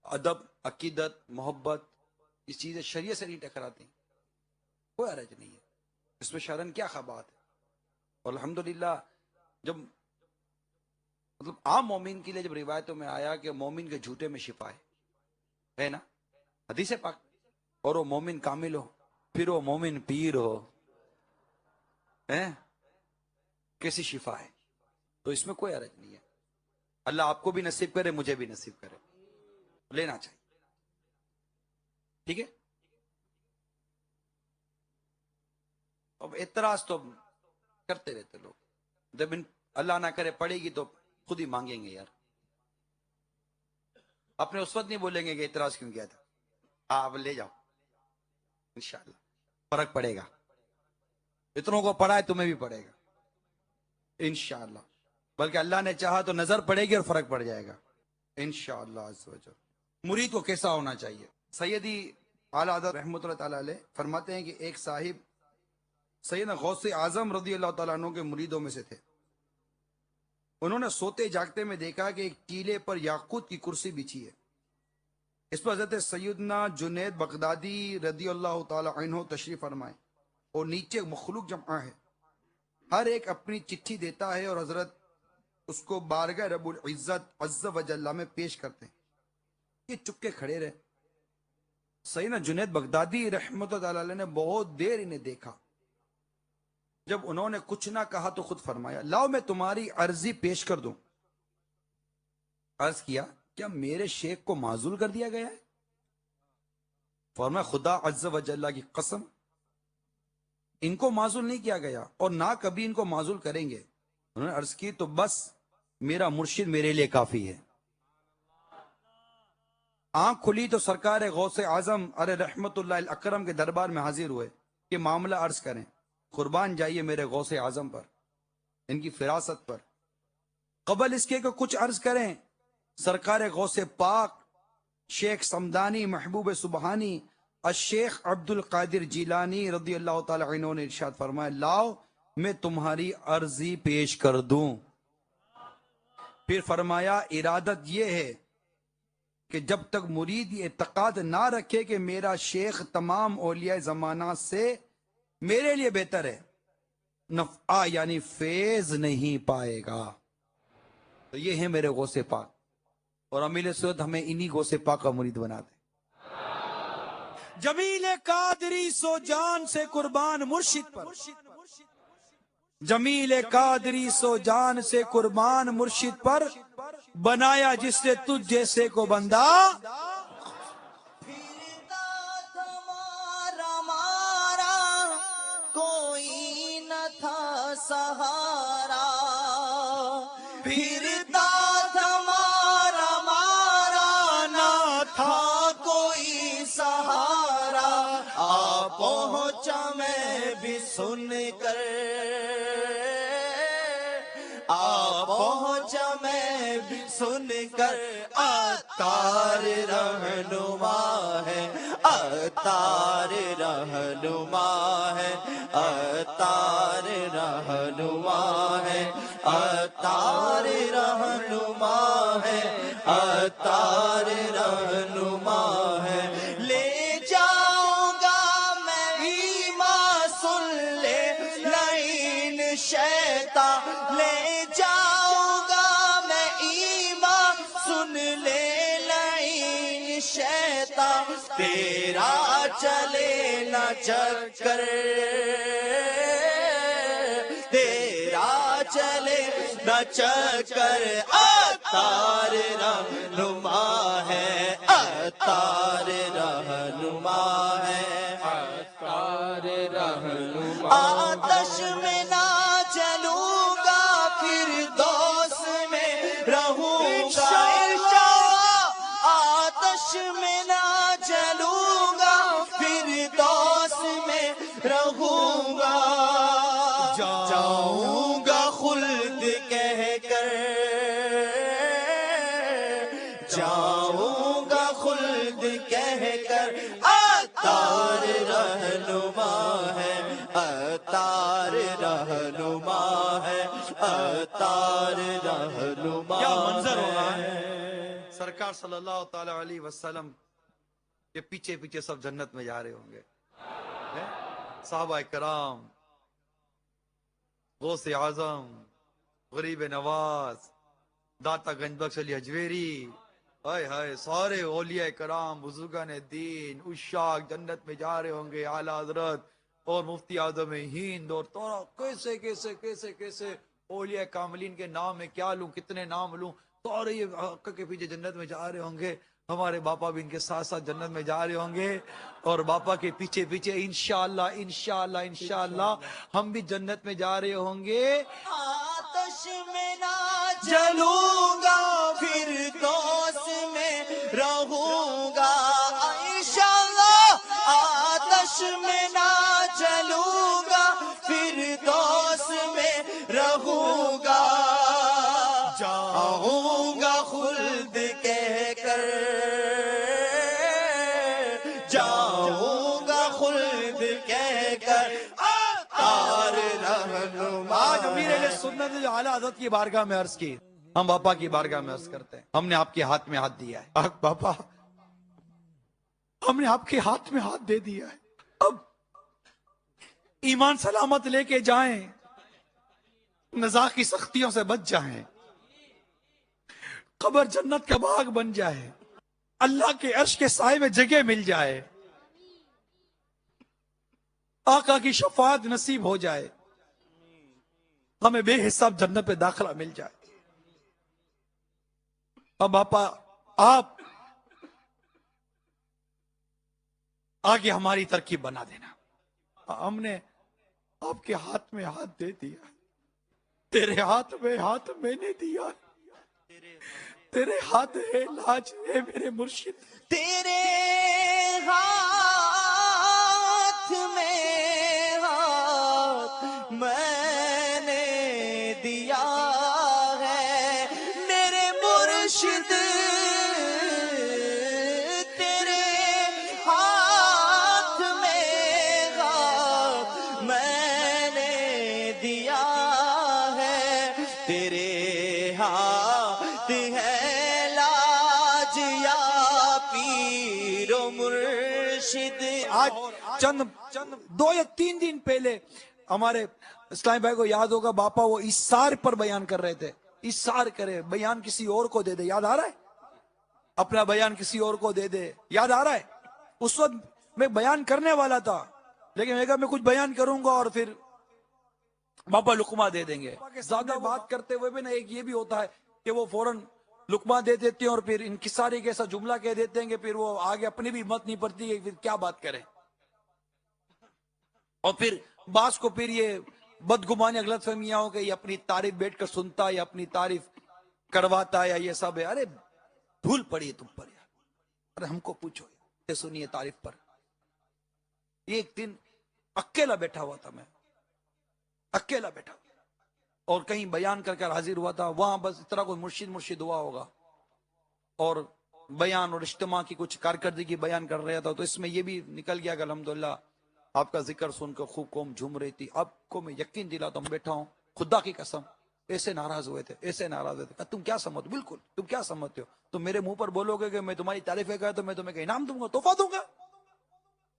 ادب، عقیدت، محبت اس چیزیں شریعت سے نہیں ٹکراتی کوئی حرج نہیں ہے. اس میں شرن کیا خبات ہے. اور الحمدللہ جب مطلب عام مومن کے لیے جب روایتوں میں آیا کہ مومن کے جھوٹے میں شفا ہے نا، حدیث پاک، اور وہ مومن کامل ہو، پھر وہ مومن پیر ہو، کیسی شفا ہے؟ تو اس میں کوئی حرج نہیں ہے. اللہ آپ کو بھی نصیب کرے، مجھے بھی نصیب کرے، لینا چاہیے. ٹھیک ہے. اب اعتراض تو کرتے رہتے لوگ، جب اللہ نہ کرے پڑے گی تو خود ہی مانگیں گے یار. اپنے اس وقت نہیں بولیں گے کہ اعتراض کیوں کیا تھا. آپ لے جاؤ، انشاءاللہ فرق پڑے گا. اتنوں کو پڑھا ہے تمہیں بھی پڑے گا انشاءاللہ، بلکہ اللہ نے چاہا تو نظر پڑے گی اور فرق پڑ جائے گا انشاءاللہ عز و جل. مرید کو کیسا ہونا چاہیے؟ سیدی اعلیٰ حضرت رحمۃ اللہ تعالی علیہ فرماتے ہیں کہ ایک صاحب سیدنا غوث اعظم رضی اللہ تعالیٰ عنہ کے مریدوں میں سے تھے. انہوں نے سوتے جاگتے میں دیکھا کہ ایک ٹیلے پر یاقوت کی کرسی بچھی ہے. اس پر حضرت سیدنا جنید بغدادی رضی اللہ تعالی عنہ تشریف فرمائے اور نیچے مخلوق جمع ہے. ہر ایک اپنی چٹھی دیتا ہے اور حضرت اس کو بارگاہ رب العزت عز و جل میں پیش کرتے ہیں. یہ چپکے کھڑے رہے. سیدنا جنید بغدادی رحمۃ اللہ علیہ نے بہت دیر انہیں دیکھا. جب انہوں نے کچھ نہ کہا تو خود فرمایا لاؤ میں تمہاری عرضی پیش کر دوں. عرض کیا کیا میرے شیخ کو معزول کر دیا گیا ہے؟ فرمایا خدا عز و جل کی قسم ان کو معزول نہیں کیا گیا اور نہ کبھی ان کو معزول کریں گے. انہوں نے عرض کی تو بس میرا مرشد میرے لیے کافی ہے. آنکھ کھلی تو سرکار غوث اعظم ارے رحمت اللہ الاکرم کے دربار میں حاضر ہوئے کہ معاملہ عرض کریں. قربان جائیے میرے غوث اعظم پر، ان کی فراست پر. قبل اس کے کہ کچھ عرض کریں، سرکار غوث پاک شیخ سمدانی محبوب سبحانی الشیخ عبد القادر جیلانی رضی اللہ تعالی عنہ نے ارشاد فرمایا لاؤ میں تمہاری عرضی پیش کر دوں. پھر فرمایا ارادت یہ ہے کہ جب تک مرید یہ اعتقاد نہ رکھے کہ میرا شیخ تمام اولیاء زمانہ سے میرے لیے بہتر ہے، نفع یعنی فیض نہیں پائے گا. تو یہ ہے میرے غوث پاک، اور امیل سعود ہمیں انہی غوث پاک کا مرید بنا دے. جمیل قادری سو جان سے قربان مرشد پر، جمیل قادری سو جان سے قربان مرشد پر، بنایا جس نے تجھ جیسے کو بندہ. کوئی نہ تھا سہارا، پھرتا تمہارا مارا نہ تھا کوئی سہارا. آ پہنچا میں بھی سن کر، آ پہنچا میں بھی سن کر، عطار رہنما ہے، عطار رہنما ہے، عطار رہنما ہے، عطار رہنما ہے، عطار رہنما ہے. لے جاؤں گا میں ایمان سن لے لعین شیطان، لے جاؤں گا میں ایمان سن لے لعین شیطان. تیرا چلے نہ چکر، تیرا چلے نہ چکر، عطار رہنما ہے، عطار رہنما ہے، عطار رہنما. آتش میں نہ جلوں گا پھر دوست میں رہوں گا، آتش میں نہ جلوں گا پھر دوست میں رہوں گا. جاؤں گا خلد کہہ کر، جاؤں گا خلد کہہ کر، عطار رہنما ہے، عطار رہنما ہے، عطار رہنما. کیا منظر ہوگا. سرکار صلی اللہ تعالی علیہ وسلم کے پیچھے پیچھے سب جنت میں جا رہے ہوں گے. صحابہ کرام، غوث اعظم، غریب نواز، داتا گنج بخش علی حجویری، ہائے ہائے سارے اولیاء کرام بزرگان دین عشاق جنت میں جا رہے ہوں گے، اعلیٰ حضرت اور مفتی اعظم ہند اور کیسے کیسے کیسے کیسے اولیاء کاملین کے نام میں کیا لوں، کتنے نام لوں، سارے یہ حق کے پیچھے جنت میں جا رہے ہوں گے. ہمارے باپا بھی ان کے ساتھ ساتھ جنت میں جا رہے ہوں گے، اور باپا کے پیچھے پیچھے انشاءاللہ انشاءاللہ انشاءاللہ ہم بھی جنت میں جا رہے ہوں گے. آتش میں نہ جلوں گا پھر دوست میں رہوں گا انشاءاللہ. آتش میں نہ جلوں گا پھر دوست میں رہوں گا. جاؤں گا خلد کہہ کر، جاؤں گا خلد کہہ کر تار رہنما. آج امیر اہل سنت جو اعلیٰ حضرت کی بارگاہ میں عرض کی، ہم باپا کی بارگاہ میں عرض کرتے ہیں، ہم نے آپ کے ہاتھ میں ہاتھ دیا ہے. آہ باپا، ہم نے آپ کے ہاتھ میں ہاتھ دے دیا ہے، اب ایمان سلامت لے کے جائیں، نزاع کی سختیوں سے بچ جائیں، قبر جنت کا باغ بن جائے، اللہ کے عرش کے سائے میں جگہ مل جائے، آقا کی شفاعت نصیب ہو جائے، ہمیں بے حساب جنت پہ داخلہ مل جائے. اب باپا آپ آگے ہماری ترکیب بنا دینا. ہم نے آپ کے ہاتھ میں ہاتھ دے دیا، تیرے ہاتھ میں ہاتھ میں نے دیا، تیرے ہاتھ ہے لاج ہے میرے مرشد. تیرے ہاتھ میں ہاتھ میں نے دیا ہے میرے مرشد. تیرے ہاتھ میں ہاتھ میں نے دیا ہے، تیرے ہاتھ ہے لاج یا پیر و مرشد. آج چند 2 یا 3 دن پہلے ہمارے اسلام بھائی کو یاد ہوگا، باپا وہ ایثار پر بیان کر رہے تھے. ایثار کرے، بیان کسی اور کو دے دے، یاد آ رہا ہے؟ اپنا بیان کسی اور کو دے دے، یاد آ رہا ہے؟ اس وقت میں بیان کرنے والا تھا، لیکن میں کہا میں کچھ بیان کروں گا اور پھر باپا لقمہ دے دیں گے. زیادہ بات کرتے ہوئے بھی نا ایک یہ بھی ہوتا ہے کہ وہ فوراً لقمہ دے دیتے ہیں اور پھر انکساری کے ایسا جملہ کہہ دیتے ہیں کہ پھر وہ آگے اپنی بھی ہمت نہیں پڑتی کہ پھر کیا بات کریں، اور پھر بعض کو پھر یہ بدگمانی غلط فہمیاں ہو کہ یہ اپنی تعریف بیٹھ کر سنتا ہے یا اپنی تعریف کرواتا ہے یا یہ سب ہے. ارے دھول پڑی ہے تم پر یار، ارے ہم کو پوچھو یہ سنیے تعریف پر. ایک دن اکیلا بیٹھا ہوا تھا، میں اکیلا بیٹھا اور کہیں بیان کر کر حاضر ہوا تھا، وہاں بس اس طرح کوئی مرشد ہوا ہوگا اور بیان اور اجتماع کی کچھ کارکردگی بیان کر رہا تھا. تو اس میں یہ بھی نکل گیا کہ الحمدللہ آپ کا ذکر سن کر خوب قوم جھوم رہی تھی. آپ کو میں یقین دلاتا ہوں، بیٹھا ہوں خدا کی قسم، ایسے ناراض ہوئے تھے، ایسے ناراض ہوئے تھے. تم کیا سمجھتے ہو؟ بالکل تم کیا سمجھتے ہو؟ تم میرے منہ پر بولو گے کہ میں تمہاری تعریفیں کرا تو میں تمہیں کہ انعام دوں گا، تحفہ دوں گا.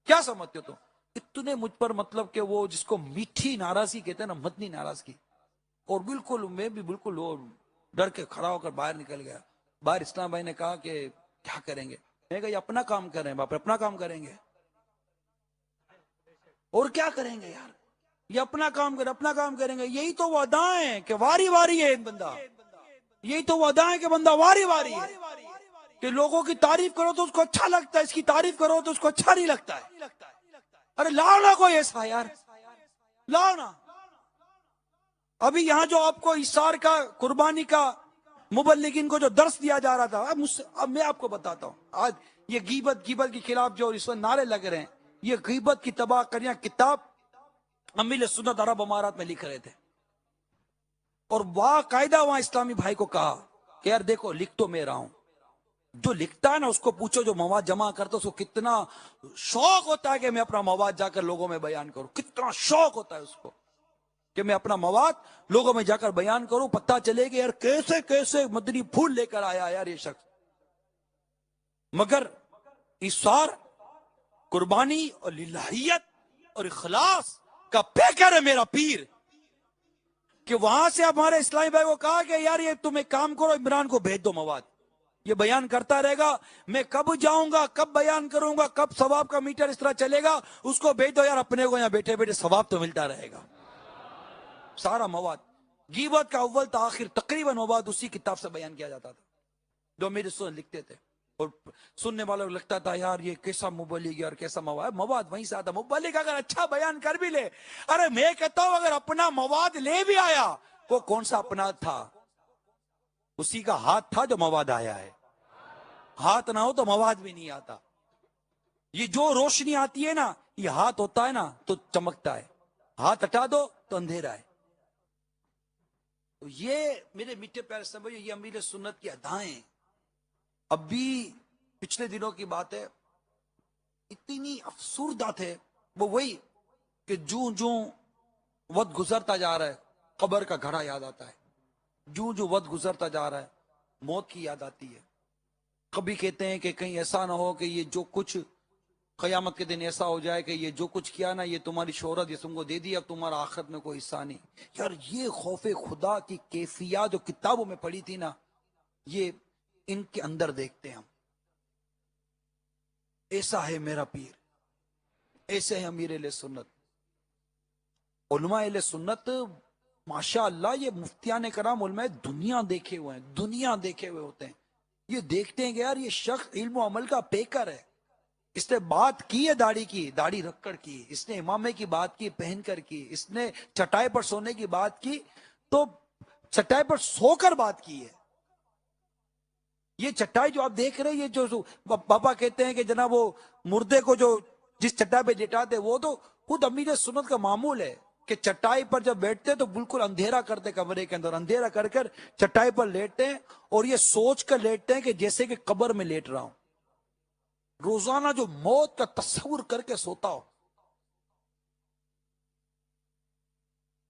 کیا سمجھتے ہو تم؟ اتنے مجھ پر مطلب کہ وہ جس کو میٹھی ناراضی کہتے ہیں نا، مدنی ناراضگی. اور بالکل میں بھی بالکل وہ ڈر کے کھڑا ہو کر باہر نکل گیا. باہر اسلام بھائی نے کہا کہ کیا کریں گے؟ میں کہا یہ اپنا کام کریں باپ، اپنا کام کریں گے اور کیا کریں گے یار، یہ اپنا کام کریں، اپنا کام کریں گے. یہی تو وہ ادائیں ہیں کہ واری واری ہے بندہ، یہی تو وہ ادائیں کہ بندہ واری واری ہے، کہ لوگوں کی تعریف کرو تو اس کو اچھا لگتا ہے، اس کی تعریف کرو تو اس کو اچھا نہیں لگتا ہے. ارے لاؤ نا کوئی ایسا یار، لاؤ نا. ابھی یہاں جو آپ کو ایثار کا، قربانی کا مبلغین کو جو درس دیا جا رہا تھا، اب میں آپ کو بتاتا ہوں. آج یہ غیبت کے خلاف جو اس وقت نعرے لگ رہے ہیں، یہ غیبت کی تباہ کریاں کتاب امیل سنت عرب امارات میں لکھ رہے تھے. اور باقاعدہ وہاں اسلامی بھائی کو کہا کہ یار دیکھو لکھ تو میں رہا ہوں، جو لکھتا ہے نا اس کو پوچھو جو مواد جمع کرتا ہے اس کو کتنا شوق ہوتا ہے کہ میں اپنا مواد جا کر لوگوں میں بیان کروں. کتنا شوق ہوتا ہے اس کو کہ میں اپنا مواد لوگوں میں جا کر بیان کروں. پتہ چلے کہ یار کیسے کیسے مدنی پھول لے کر آیا یار یہ شخص. مگر ایثار، قربانی اور للہیت اور اخلاص کا پیکر ہے میرا پیر. کہ وہاں سے ہمارے اسلامی بھائی کو کہا کہ یار یہ تم ایک کام کرو، عمران کو بھیج دو مواد، یہ بیان کرتا رہے گا، میں کب جاؤں گا، کب بیان کروں گا، کب ثواب کا میٹر اس طرح چلے گا، اس کو بھیج دو یار، اپنے کو یہاں بیٹھے بیٹھے ثواب تو ملتا رہے گا۔ سارا مواد، غیبت کا اول تا آخر تقریباً مواد اسی کتاب سے بیان کیا جاتا تھا جو میرے سن لکھتے تھے، اور سننے والوں کو لگتا تھا یار یہ کیسا مبلغ ہے اور کیسا مواد وہیں سے آتا۔ مبلغ اگر اچھا بیان کر بھی لے، ارے میں کہتا ہوں اگر اپنا مواد لے بھی آیا، وہ کون سا اپنا تھا؟ اسی کا ہاتھ تھا جو مواد آیا ہے۔ ہاتھ نہ ہو تو مواد بھی نہیں آتا۔ یہ جو روشنی آتی ہے نا، یہ ہاتھ ہوتا ہے نا تو چمکتا ہے، ہاتھ ہٹا دو تو اندھیرا ہے۔ تو یہ میرے میٹھے پیارے سمجھو، یہ امیر سنت کی ادائیں۔ اب بھی پچھلے دنوں کی بات ہے، اتنی افسردہ تھے وہ، وہی کہ جوں وقت گزرتا جا رہا ہے قبر کا گھڑا یاد آتا ہے، جوں وقت گزرتا جا رہا ہے موت کی یاد آتی ہے۔ کبھی کہتے ہیں کہ کہیں ایسا نہ ہو کہ یہ جو کچھ قیامت کے دن ایسا ہو جائے کہ یہ جو کچھ کیا نا، یہ تمہاری شہرت یہ تم کو دے دی، اب تمہارا آخرت میں کوئی حصہ نہیں۔ یار یہ خوف خدا کی کیفیات جو کتابوں میں پڑھی تھی نا، یہ ان کے اندر دیکھتے ہیں ہم۔ ایسا ہے میرا پیر، ایسے ہے امیر اہل سنت۔ علماء اہل سنت ماشاء اللہ، یہ مفتیان کرام علماء دنیا دیکھے ہوئے ہیں، دنیا دیکھے ہوئے ہوتے ہیں۔ یہ دیکھتے ہیں کہ یار یہ شخص علم و عمل کا پیکر ہے، اس نے بات کی ہے داڑھی کی، داڑھی رکھ کر کی، اس نے امامے کی بات کی پہن کر کی، اس نے چٹائی پر سونے کی بات کی تو چٹائی پر سو کر بات کی ہے۔ یہ چٹائی جو آپ دیکھ رہے ہیں، یہ جو پاپا کہتے ہیں کہ جناب وہ مردے کو جو جس چٹائی پہ لیٹاتے، وہ تو خود امیر سنت کا معمول ہے کہ چٹائی پر جب بیٹھتے تو بالکل اندھیرا کرتے، کمرے کے اندر اندھیرا کر کر چٹائی پر لیٹتے ہیں، اور یہ سوچ کر لیٹتے ہیں کہ جیسے کہ قبر میں لیٹ رہا ہوں۔ روزانہ جو موت کا تصور کر کے سوتا ہو،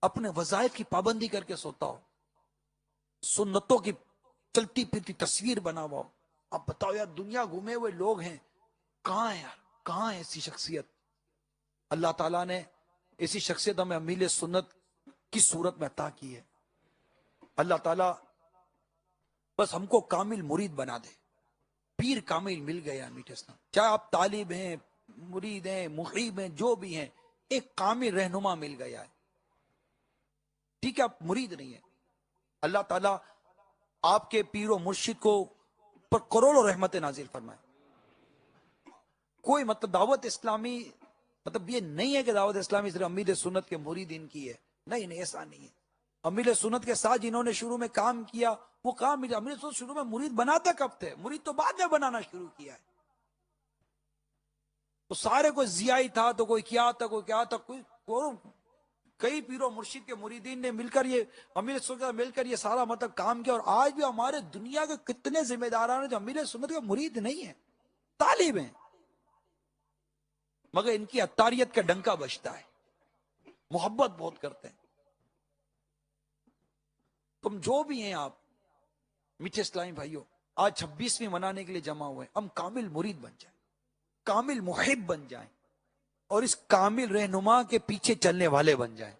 اپنے وظائف کی پابندی کر کے سوتا ہو، سنتوں کی چلتی پھرتی تصویر بنا ہوا ہو۔ اب بتاؤ یار، دنیا گھومے ہوئے لوگ ہیں، کہاں ہے یار، کہاں ہے ایسی شخصیت؟ اللہ تعالیٰ نے ایسی شخصیت ہمیں امیر سنت کی صورت میں عطا کی ہے۔ اللہ تعالیٰ بس ہم کو کامل مرید بنا دے، پیر کامل مل گیا میٹھے اسلام۔ چاہے آپ طالب ہیں، مرید ہیں، محب ہیں، جو بھی ہیں، ایک کامل رہنما مل گیا ہے۔ ٹھیک ہے آپ مرید نہیں ہیں، اللہ تعالیٰ آپ کے پیر و مرشد کو پر کروڑوں رحمت نازل فرمائے۔ کوئی مطلب دعوت اسلامی مطلب یہ نہیں ہے کہ دعوت اسلامی صرف امیر سنت کے مرید ان کی ہے، نہیں نہیں، ایسا نہیں ہے۔ امیر سنت کے ساتھ جنہوں نے شروع میں کام کیا، وہ کام امیر سنت شروع میں مرید بناتے کب تھے؟ مرید تو بعد میں بنانا شروع کیا ہے۔ تو سارے کوئی ضیائی تھا، تو کوئی کیا تھا، کوئی کیا تھا، کئی پیروں مرشد کے مریدین نے مل کر، یہ امیر سنت کے مل کر یہ سارا مطلب کام کیا۔ اور آج بھی ہمارے دنیا کے کتنے ذمہ داران ہیں جو امیر سنت کے مرید نہیں ہیں، طالب ہیں، مگر ان کی عطاریت کا ڈنکا بجتا ہے، محبت بہت کرتے ہیں۔ تم جو بھی ہیں آپ میٹھے اسلامی بھائیوں، آج 26ویں منانے کے لیے جمع ہوئے، ہم کامل مرید بن جائیں، کامل محب بن جائیں، اور اس کامل رہنما کے پیچھے چلنے والے بن جائیں،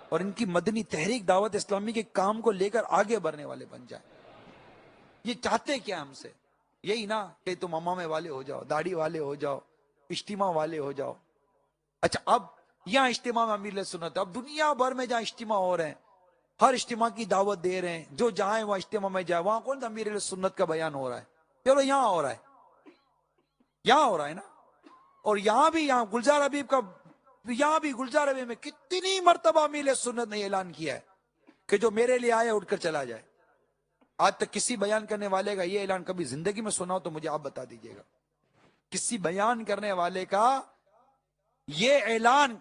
اور ان کی مدنی تحریک دعوت اسلامی کے کام کو لے کر آگے بڑھنے والے بن جائیں۔ یہ چاہتے کیا ہم سے؟ یہی نا کہ تم امامے والے ہو جاؤ، داڑھی والے ہو جاؤ، اجتماع والے ہو جاؤ۔ اچھا، اب یہاں اجتماع میں امیر سنت، اب دنیا بھر میں جہاں اجتماع ہو رہے ہیں، ہر اجتماع کی دعوت دے رہے ہیں، جو جہاں وہاں اجتماع میں جائے، وہاں کون سا امیر سنت کا بیان ہو رہا ہے؟ چلو یہاں ہو رہا ہے، یہاں ہو رہا ہے نا۔ اور یہاں بھی، یہاں گلزار حبیب کا، یہاں بھی گلزار حبیب میں کتنی مرتبہ امیر سنت نے اعلان کیا ہے کہ جو میرے لیے آئے اٹھ کر چلا جائے۔ آج تک کسی بیان کرنے والے کا یہ اعلان کبھی زندگی میں سنا ہو تو مجھے آپ بتا دیجئے گا۔ کسی بیان کرنے والے کا یہ اعلان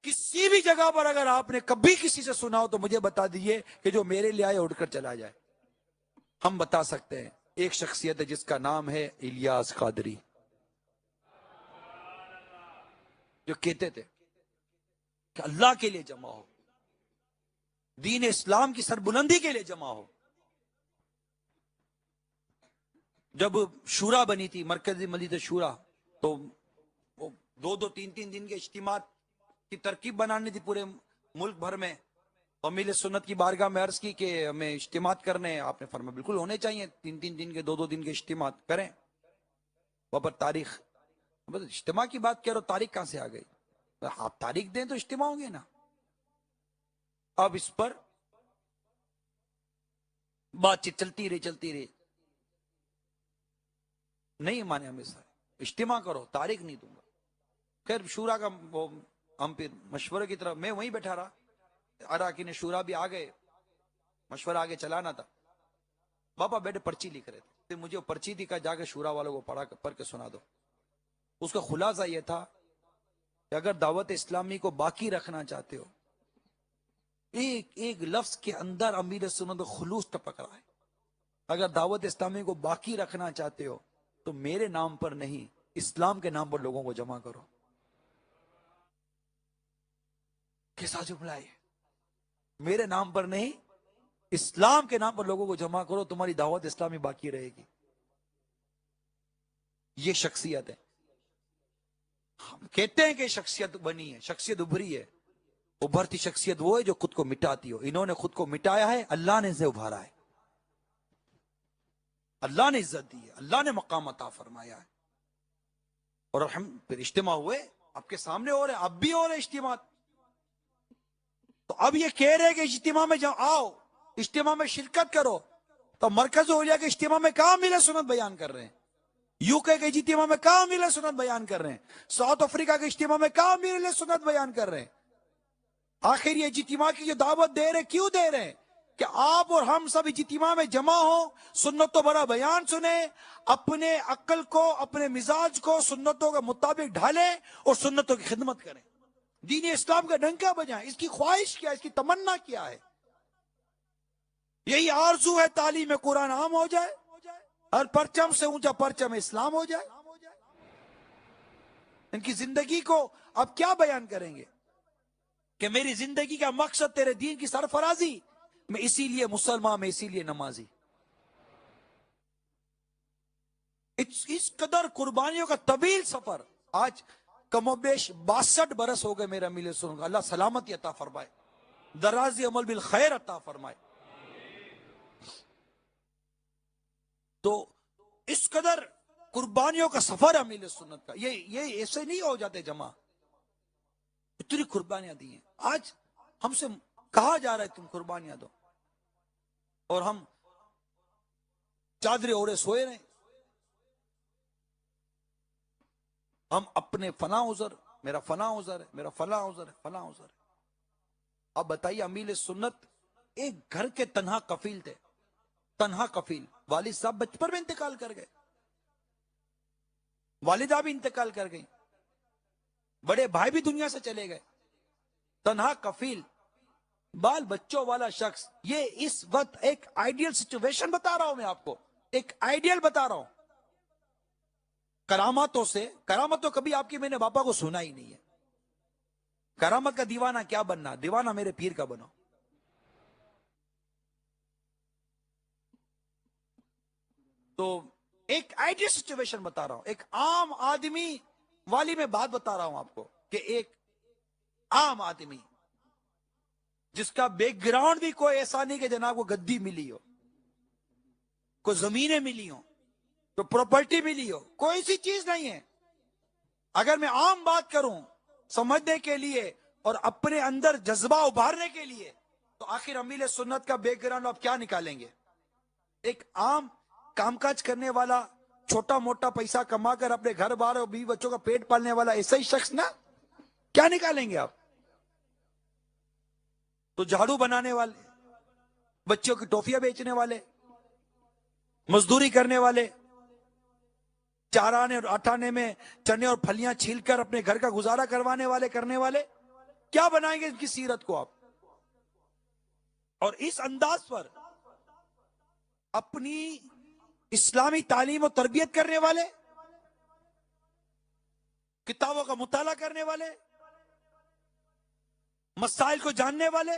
کسی بھی جگہ پر اگر آپ نے کبھی کسی سے سنا ہو تو مجھے بتا دیجئے کہ جو میرے لیے آئے اٹھ کر چلا جائے۔ ہم بتا سکتے ہیں، ایک شخصیت ہے جس کا نام ہے الیاس قادری، جو کہتے تھے کہ اللہ کے لیے جمع ہو، دین اسلام کی سربلندی کے لیے جمع ہو۔ جب شورا بنی تھی، مرکزی مجلس شورا، تو وہ 2-2 3-3 دن کے اجتماعات کی ترکیب بنانی تھی پورے ملک بھر میں، امیل سنت کی بارگاہ میں عرض کی کہ ہمیں اجتماعات کرنے ہیں. آپ نے فرمایا بالکل ہونے چاہیے, 3 دن کے 2 دن کے اجتماعات کریں. وہاں پر تاریخ, اجتماع کی بات کہہ رہے ہو, تاریخ کہاں سے آ گئی؟ آپ تاریخ دیں تو اجتماع ہوں گے نا. اب اس پر بات چیت چلتی رہی, نہیں مانے ہمیں سر, اجتماع کرو, تاریخ نہیں دوں گا. خیر شورا کا ہم پھر مشورے کی طرف, میں وہیں بیٹھا رہا, اراکین شورا بھی آ گئے, مشورہ آگے چلانا تھا. بابا بیٹے پرچی لکھ رہے تھے, پھر مجھے وہ پرچی دکھا, جا کے شورا والوں کو پڑھ کے سنا دو. اس کا خلاصہ یہ تھا کہ اگر دعوت اسلامی کو باقی رکھنا چاہتے ہو, ایک لفظ کے اندر امیر سنت خلوص ٹپک رہا ہے. اگر دعوت اسلامی کو باقی رکھنا چاہتے ہو تو میرے نام پر نہیں, اسلام کے نام پر لوگوں کو جمع کرو. کیسا جملہ ہے؟ میرے نام پر نہیں, اسلام کے نام پر لوگوں کو جمع کرو, تمہاری دعوت اسلامی باقی رہے گی. یہ شخصیت ہے. ہم کہتے ہیں کہ شخصیت بنی ہے, شخصیت ابھری ہے. ابھرتی شخصیت وہ ہے جو خود کو مٹاتی ہو. انہوں نے خود کو مٹایا ہے, اللہ نے اسے ابھارا ہے, اللہ نے عزت دی ہے, اللہ نے مقام عطا فرمایا ہے. اور ہم پھر اجتماع ہوئے, آپ کے سامنے ہو رہے, اب بھی ہو رہے اجتماع. تو اب یہ کہہ رہے کہ اجتماع میں جب آؤ, اجتماع میں شرکت کرو, تو مرکز اولیاء کے اجتماع میں کہاں ملے سنت بیان کر رہے ہیں, یو کے اجتماع میں کہاں ملے سنت بیان کر رہے ہیں, ساؤتھ افریقہ کے اجتماع میں کہاں ملے سنت بیان کر رہے ہیں. آخر یہ اجتماع کی جو دعوت دے رہے, کیوں دے رہے ہیں؟ کہ آپ اور ہم سب اجتماع میں جمع ہوں, سنتوں بڑا بیان سنیں, اپنے عقل کو, اپنے مزاج کو سنتوں کے مطابق ڈھالیں اور سنتوں کی خدمت کریں, دین اسلام کا ڈنکا بجائیں. اس کی خواہش کیا, اس کی تمنا کیا ہے؟ یہی آرزو ہے تعلیم قرآن عام ہو جائے, ہر پرچم سے اونچا پرچم اسلام ہو جائے. ان کی زندگی کو اب کیا بیان کریں گے کہ میری زندگی کا مقصد تیرے دین کی سرفرازی, میں اسی لیے مسلمان, میں اسی لیے نمازی. اس قدر قربانیوں کا طویل سفر, آج کم و بیش 62 برس ہو گئے میرا ملے سن, اللہ سلامتی عطا فرمائے, درازی عمل بالخیر عطا فرمائے. تو اس قدر قربانیوں کا سفر ہے ملے سنت کا. یہ ایسے نہیں ہو جاتے جمع, اتنی قربانیاں دی ہیں. آج ہم سے کہا جا رہا ہے تم قربانیاں دو, اور ہم چادریں اوڑے سوئے رہے. ہم اپنے فلاں عذر, میرا فلاں عذر ہے, میرا فلاں عذر ہے, فلاں عذر ہے. اب بتائیے, امیل سنت ایک گھر کے تنہا کفیل تھے, تنہا کفیل. والد صاحب بچپن میں انتقال کر گئے, والدہ بھی انتقال کر گئی, بڑے بھائی بھی دنیا سے چلے گئے. تنہا کفیل, بال بچوں والا شخص. یہ اس وقت ایک آئیڈیل سچویشن بتا رہا ہوں میں آپ کو, ایک آئیڈیل بتا رہا ہوں. کرامتوں سے, کرامت تو کبھی آپ کی میں نے باپا کو سنا ہی نہیں ہے. کرامت کا دیوانہ کیا بننا, دیوانہ میرے پیر کا بنو. تو ایک آئیڈیل سچویشن بتا رہا ہوں, ایک عام آدمی والی میں بات بتا رہا ہوں آپ کو, کہ ایک عام آدمی جس کا بیک گراؤنڈ بھی کوئی ایسا نہیں کہ جناب کو گدی ملی ہو, کوئی زمینیں ملی ہوں, تو پراپرٹی ملی ہو, کوئی سی چیز نہیں ہے. اگر میں عام بات کروں سمجھنے کے لیے اور اپنے اندر جذبہ ابھارنے کے لیے, تو آخر امیل سنت کا بیک گراؤنڈ آپ کیا نکالیں گے؟ ایک عام کام کاج کرنے والا, چھوٹا موٹا پیسہ کما کر اپنے گھر بار اور بیوی بچوں کا پیٹ پالنے والا, ایسا ہی شخص نا, کیا نکالیں گے آپ؟ تو جھاڑو بنانے والے, بچوں کی ٹوفیاں بیچنے والے, مزدوری کرنے والے, چارانے اور آٹھانے میں چنے اور پھلیاں چھیل کر اپنے گھر کا گزارا کروانے والے, کرنے والے, کیا بنائیں گے ان کی سیرت کو آپ؟ اور اس انداز پر اپنی اسلامی تعلیم و تربیت کرنے والے, کتابوں کا مطالعہ کرنے والے, مسائل کو جاننے والے,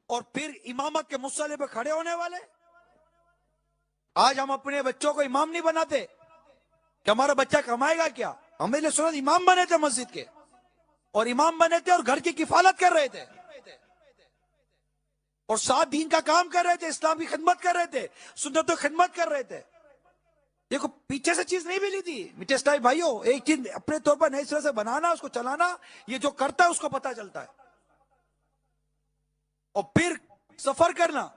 اور پھر امامت کے مسئلے پہ کھڑے ہونے والے. آج ہم اپنے بچوں کو امام نہیں بناتے کہ ہمارا بچہ کمائے گا کیا. ہمیں سنت امام بنے تھے مسجد کے, اور امام بنے تھے اور گھر کی کفالت کر رہے تھے. اور ساتھ دین کا کام کر رہے تھے, اسلام کی خدمت کر رہے تھے, سنتوں کی خدمت کر رہے تھے. دیکھو پیچھے سے چیز نہیں ملی تھی میٹھے اسلامی بھائیوں. ایک چیز اپنے طور پر نئے سرے سے بنانا, اس کو چلانا, یہ جو کرتا ہے اس کو پتا چلتا ہے. اور پھر سفر کرنا,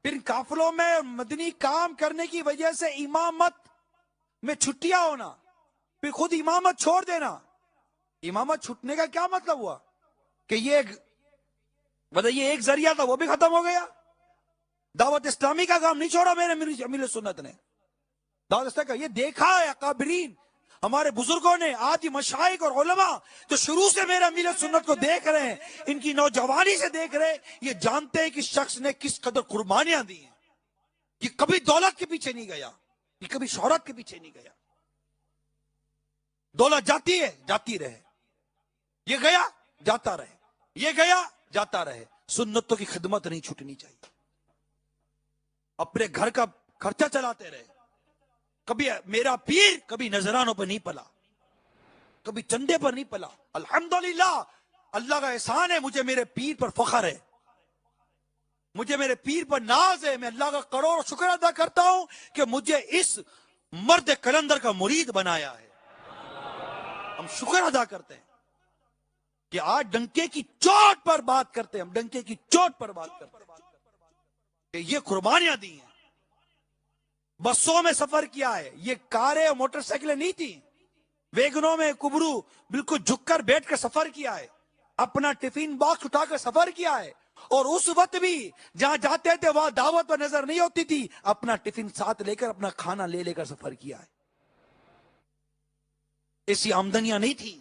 پھر قافلوں میں مدنی کام کرنے کی وجہ سے امامت میں چھٹیاں ہونا, پھر خود امامت چھوڑ دینا. امامت چھٹنے کا کیا مطلب ہوا کہ یہ ایک ذریعہ تھا, وہ بھی ختم ہو گیا. دعوت اسلامی کا کام نہیں چھوڑا میرے امیر سنت نے. دعوت اسلامی کا یہ دیکھا ہے اکابرین ہمارے بزرگوں نے, آج مشائخ اور علماء جو شروع سے میرے امیر سنت کو دیکھ رہے ہیں, ان کی نوجوانی سے دیکھ رہے ہیں, یہ جانتے ہیں کہ شخص نے کس قدر قربانیاں دی ہیں. یہ کبھی دولت کے پیچھے نہیں گیا, یہ کبھی شہرت کے پیچھے نہیں گیا. دولت جاتی ہے جاتی رہے, یہ گیا جاتا رہے, یہ گیا جاتا رہے. سنتوں کی خدمت نہیں چھوٹنی چاہیے. اپنے گھر کا خرچہ چلاتے رہے. کبھی میرا پیر کبھی نذرانوں پر نہیں پلا, کبھی چندے پر نہیں پلا. الحمدللہ اللہ کا احسان ہے, مجھے میرے پیر پر فخر ہے, مجھے میرے پیر پر ناز ہے. میں اللہ کا کروڑ شکر ادا کرتا ہوں کہ مجھے اس مرد کلندر کا مرید بنایا ہے. ہم شکر ادا کرتے ہیں کہ آج ڈنکے کی چوٹ پر بات کرتے ہیں, ہم ڈنکے کی چوٹ پر بات کرتے ہیں کہ یہ قربانیاں دی ہیں. بسوں میں سفر کیا ہے, یہ کاریں اور موٹر سائیکلیں نہیں تھی. ویگنوں میں کبرو بالکل جھک کر بیٹھ کر سفر کیا ہے, اپنا ٹفن باکس اٹھا کر سفر کیا ہے. اور اس وقت بھی جہاں جاتے تھے وہاں دعوت پر نظر نہیں ہوتی تھی, اپنا ٹفن ساتھ لے کر, اپنا کھانا لے کر سفر کیا ہے. ایسی آمدنیاں نہیں تھی.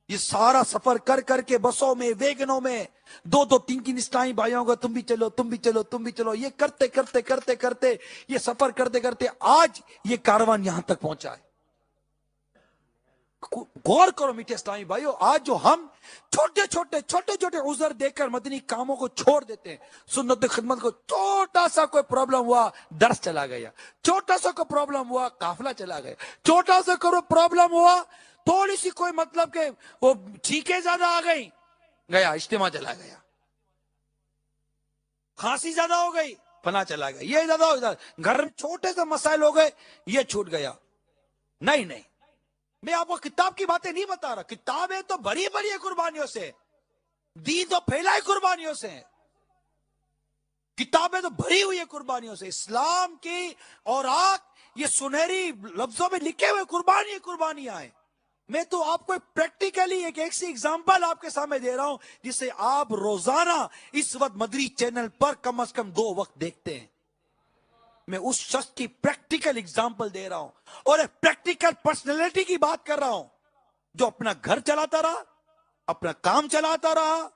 یہ سارا سفر کر کر کے بسوں میں, ویگنوں میں, دو دو تین تین اسلامی بھائیوں کا تم بھی چلو تم بھی چلو تم بھی چلو, یہ کرتے کرتے کرتے کرتے یہ سفر کرتے کرتے آج یہ کاروان یہاں تک پہنچا ہے. غور کرو میٹھے اسلامی بھائیوں, آج جو ہم چھوٹے چھوٹے عذر دیکھ کر مدنی کاموں کو چھوڑ دیتے ہیں, سنت خدمت کو, چھوٹا سا کوئی پرابلم ہوا درس چلا گیا, چھوٹا سا کوئی پرابلم ہوا قافلہ چلا گیا, چھوٹا سا کوئی پرابلم ہوا, تھوڑی سی کوئی مطلب کہ وہ چھینکیں زیادہ آ گئی, گیا اجتماع چلا گیا. کھانسی زیادہ ہو گئی, فنا چلا گیا. یہ زیادہ ہو گیا, گھر میں چھوٹے سے مسائل ہو گئے, یہ چھوٹ گیا. نہیں, میں آپ کو کتاب کی باتیں نہیں بتا رہا. کتابیں تو بھری بھری ہے قربانیوں سے, دین تو پھیلا ہے قربانیوں سے, کتابیں تو بھری ہوئی ہے قربانیوں سے. اسلام کی اور یہ سنہری لفظوں میں لکھے ہوئے قربانیاں ہیں. میں تو آپ کو پریکٹیکلی ایک ایسی اگزامپل آپ کے سامنے دے رہا ہوں جسے آپ روزانہ اس وقت مدری چینل پر کم از کم 2 وقت دیکھتے ہیں. میں اس شخص کی پریکٹیکل اگزامپل دے رہا ہوں, اور ایک پریکٹیکل پرسنالٹی کی بات کر رہا ہوں, جو اپنا گھر چلاتا رہا, اپنا کام چلاتا رہا,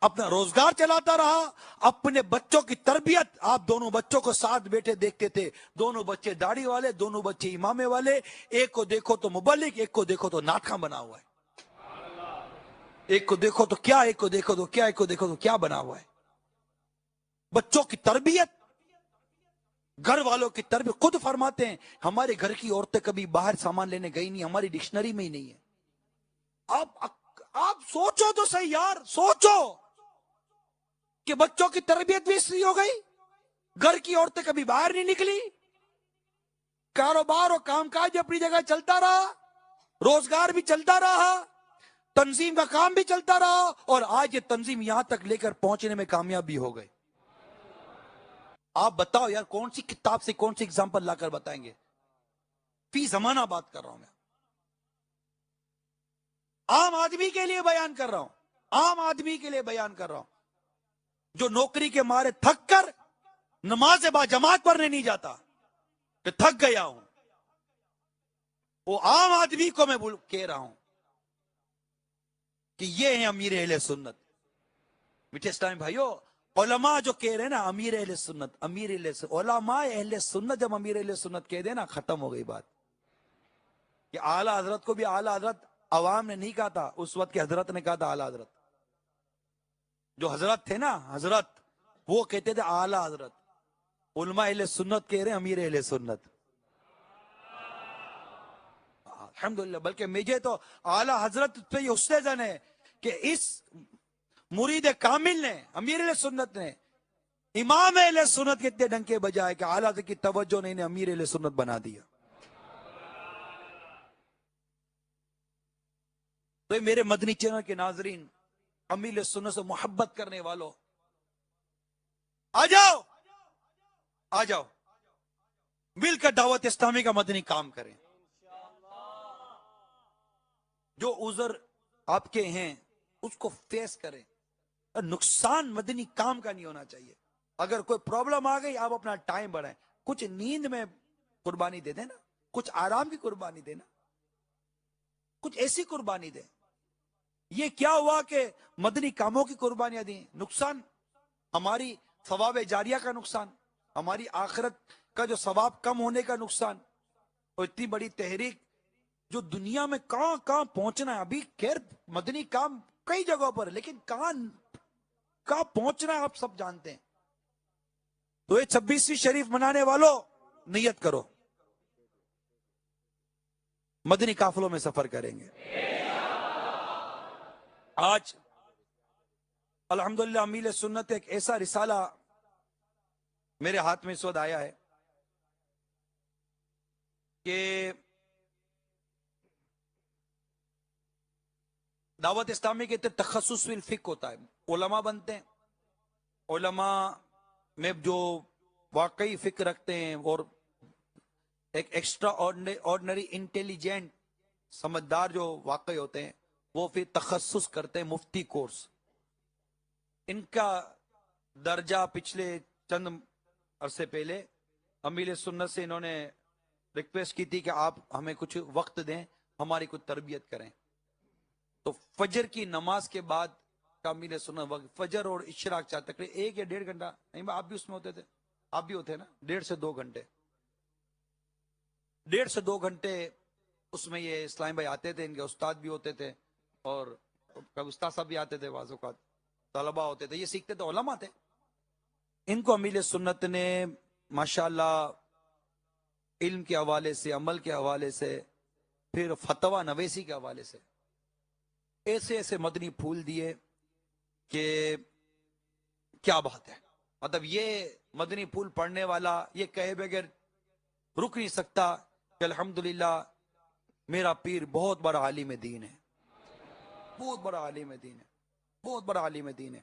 اپنا روزگار چلاتا رہا, اپنے بچوں کی تربیت. آپ دونوں بچوں کو ساتھ بیٹھے دیکھتے تھے, دونوں بچے داڑھی والے, دونوں بچے امامے والے. ایک کو دیکھو تو مبلغ, ایک کو دیکھو تو ناٹخواں بنا ہوا ہے. ایک کو دیکھو تو کیا, ایک کو دیکھو تو کیا, ایک کو دیکھو تو کیا بنا ہوا ہے. بچوں کی تربیت, گھر والوں کی تربیت. خود فرماتے ہیں ہمارے گھر کی عورتیں کبھی باہر سامان لینے گئی نہیں, ہماری ڈکشنری میں ہی نہیں ہے. آپ سوچو تو صحیح یار, سوچو کہ بچوں کی تربیت بھی اس لیے ہو گئی, گھر کی عورتیں کبھی باہر نہیں نکلی, کاروبار اور کام کاج اپنی جگہ چلتا رہا, روزگار بھی چلتا رہا, تنظیم کا کام بھی چلتا رہا, اور آج یہ تنظیم یہاں تک لے کر پہنچنے میں کامیاب بھی ہو گئے. آپ بتاؤ یار, کون سی کتاب سے کون سی اگزامپل لا کر بتائیں گے؟ فی زمانہ بات کر رہا ہوں میں, عام آدمی کے لیے بیان کر رہا ہوں, عام آدمی کے لیے بیان کر رہا ہوں, جو نوکری کے مارے تھک کر نماز با جماعت پڑھنے نہیں جاتا کہ تھک گیا ہوں. وہ عام آدمی کو میں کہہ رہا ہوں کہ یہ ہے امیر اہل سنت. میٹھے اسلامی بھائیو, علماء جو کہہ رہے ہیں نا امیر اہل سنت, امیر اہل سنت, علماء اہل سنت جب امیر اہل سنت کہہ دے نا, ختم ہو گئی بات. کہ اعلیٰ حضرت کو بھی اعلیٰ حضرت عوام نے نہیں کہا تھا, اس وقت کے حضرت نے کہا تھا اعلیٰ حضرت. جو حضرت تھے نا, حضرت, وہ کہتے تھے اعلیٰ حضرت. علماء اہل سنت کہہ رہے ہیں امیر اہل سنت. الحمدللہ. بلکہ مجھے تو اعلیٰ حضرت پہ یہ حسن زن ہے کہ اس مرید کامل نے, امیر اہل سنت نے امام اہل سنت کے اتنے ڈنکے بجائے کہ اعلیٰ کی توجہ نے انہیں امیر اہل سنت بنا دیا. تو یہ میرے مدنی چینل کے ناظرین، امیر سنت سے محبت کرنے والوں، آ جاؤ آ جاؤ، مل کر دعوت اسلامی کا مدنی کام کریں. جو عذر آپ کے ہیں اس کو فیس کریں. نقصان مدنی کام کا نہیں ہونا چاہیے. اگر کوئی پرابلم آ گئی آپ اپنا ٹائم بڑھائیں، کچھ نیند میں قربانی دے دیں نا، کچھ آرام کی قربانی دیں نا، کچھ ایسی قربانی دیں. یہ کیا ہوا کہ مدنی کاموں کی قربانیاں دیں؟ نقصان ہماری ثواب جاریہ کا نقصان، ہماری آخرت کا جو ثواب کم ہونے کا نقصان. اور اتنی بڑی تحریک جو دنیا میں کہاں کہاں پہنچنا ہے. ابھی خیر مدنی کام کئی جگہوں پر ہے، لیکن کہاں پہنچنا ہے آپ سب جانتے ہیں. تو یہ 26ویں شریف منانے والوں نیت کرو، مدنی قافلوں میں سفر کریں گے. آج الحمدللہ امیل سنت ایک ایسا رسالہ میرے ہاتھ میں اس وقت آیا ہے کہ دعوت اسلامی کے تخصص فی الفقہ ہوتا ہے. علماء بنتے ہیں، علماء میں جو واقعی فکر رکھتے ہیں اور ایک ایکسٹرا آرڈنری انٹیلیجنٹ سمجھدار جو واقعی ہوتے ہیں، وہ پھر تخصص کرتے ہیں مفتی کورس. ان کا درجہ پچھلے چند عرصے پہلے امیل سنت سے انہوں نے ریکویسٹ کی تھی کہ آپ ہمیں کچھ وقت دیں، ہماری کچھ تربیت کریں. تو فجر کی نماز کے بعد کا امیل سنت وقت، فجر اور اشراق چاہ تقریباً 1 یا 1.5 گھنٹہ، نہیں آپ بھی اس میں ہوتے تھے، آپ بھی ہوتے ہیں نا، 1.5 سے 2 گھنٹے، 1.5 سے 2 گھنٹے اس میں یہ اسلام بھائی آتے تھے. ان کے استاد بھی ہوتے تھے اور کبھی استاد صاحب بھی آتے تھے، بعض اوقات طلباء ہوتے تھے، یہ سیکھتے تھے، علماء تھے. ان کو امیل سنت نے ماشاءاللہ علم کے حوالے سے، عمل کے حوالے سے، پھر فتویٰ نویسی کے حوالے سے ایسے ایسے مدنی پھول دیے کہ کیا بات ہے. مطلب یہ مدنی پھول پڑھنے والا یہ کہے بغیر رک نہیں سکتا کہ الحمدللہ میرا پیر بہت بڑا عالم دین ہے، بہت بڑا عالم دین ہے، بہت بڑا عالم دین ہے.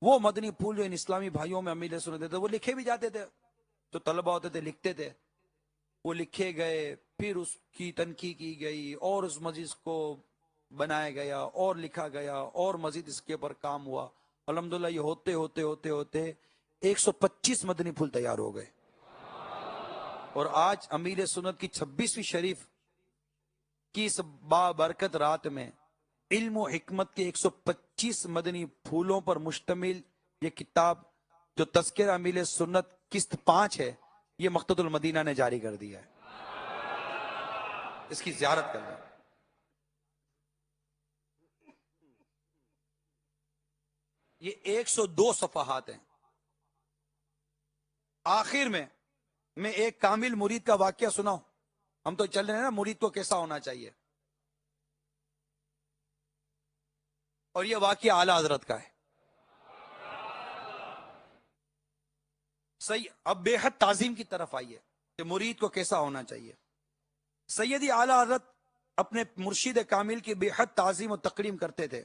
وہ مدنی پھول جو ان اسلامی بھائیوں میں امیل سنتے تھے، وہ لکھے بھی جاتے تھے. جو طلبہ ہوتے تھے لکھتے تھے، وہ لکھے گئے، پھر اس کی تنقید کی گئی اور اس مجلس کو بنایا گیا اور لکھا گیا اور مزید اس کے اوپر کام ہوا. الحمدللہ یہ ہوتے ہوتے ہوتے ہوتے 125 مدنی پھول تیار ہو گئے. اور آج امیر سنت کی 26ویں شریف کی اس بابرکت رات میں علم و حکمت کے 125 مدنی پھولوں پر مشتمل یہ کتاب جو تذکرہ امیر سنت قسط 5 ہے، یہ مقتدی المدینہ نے جاری کر دیا ہے. اس کی زیارت کرنا. یہ 102 صفحات ہیں. آخر میں ایک کامل مرید کا واقعہ سناؤں. ہم تو چل رہے ہیں نا مرید کو کیسا ہونا چاہیے، اور یہ واقعہ اعلیٰ حضرت کا ہے. صحیح. اب بے حد تعظیم کی طرف آئیے کہ مرید کو کیسا ہونا چاہیے. سیدی اعلیٰ حضرت اپنے مرشد کامل کی بے حد تعظیم و تکریم کرتے تھے.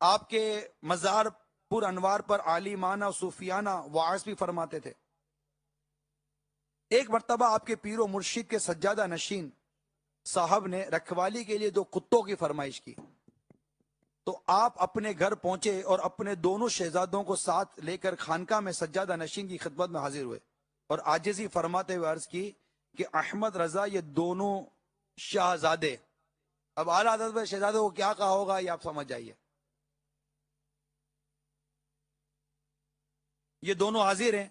آپ کے مزار پر انوار پر عالمانہ صوفیانہ وعظ بھی فرماتے تھے. ایک مرتبہ آپ کے پیر و مرشد کے سجادہ نشین صاحب نے رکھوالی کے لیے 2 کتوں کی فرمائش کی. تو آپ اپنے گھر پہنچے اور اپنے دونوں شہزادوں کو ساتھ لے کر خانقاہ میں سجادہ نشین کی خدمت میں حاضر ہوئے اور عاجزی فرماتے ہوئے عرض کی کہ احمد رضا یہ دونوں شہزادے. اب اعلیٰ حضرت میں شہزادے کو کیا کہا ہوگا یہ آپ سمجھ جائیے. یہ دونوں حاضر ہیں،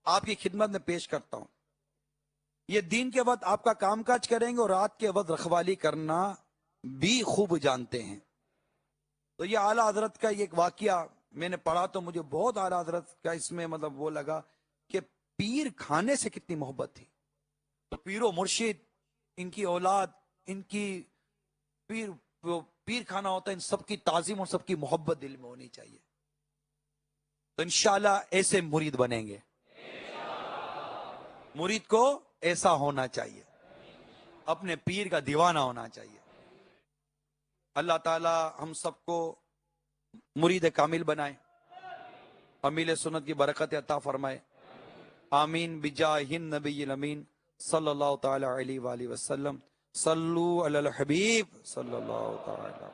آپ کی خدمت میں پیش کرتا ہوں. یہ دین کے وقت آپ کا کام کاج کریں گے اور رات کے وقت رکھوالی کرنا بھی خوب جانتے ہیں. تو یہ اعلیٰ حضرت کا یہ ایک واقعہ میں نے پڑھا تو مجھے بہت اعلیٰ حضرت کا اس میں مطلب وہ لگا کہ پیر کھانے سے کتنی محبت تھی. تو پیر و مرشد، ان کی اولاد، ان کی پیر کھانا ہوتا ہے، ان سب کی تعظیم اور سب کی محبت دل میں ہونی چاہیے. تو انشاءاللہ ایسے مرید بنیں گے. مرید کو ایسا ہونا چاہیے, اپنے پیر کا دیوانہ ہونا چاہیے. اللہ تعالی ہم سب کو مرید کامل بنائے, امیل سنت کی برکت عطا فرمائے. آمین بجاہ النبی الامین صلی اللہ تعالی علیہ وآلہ وسلم. صلو علی الحبیب صلی اللہ تعالی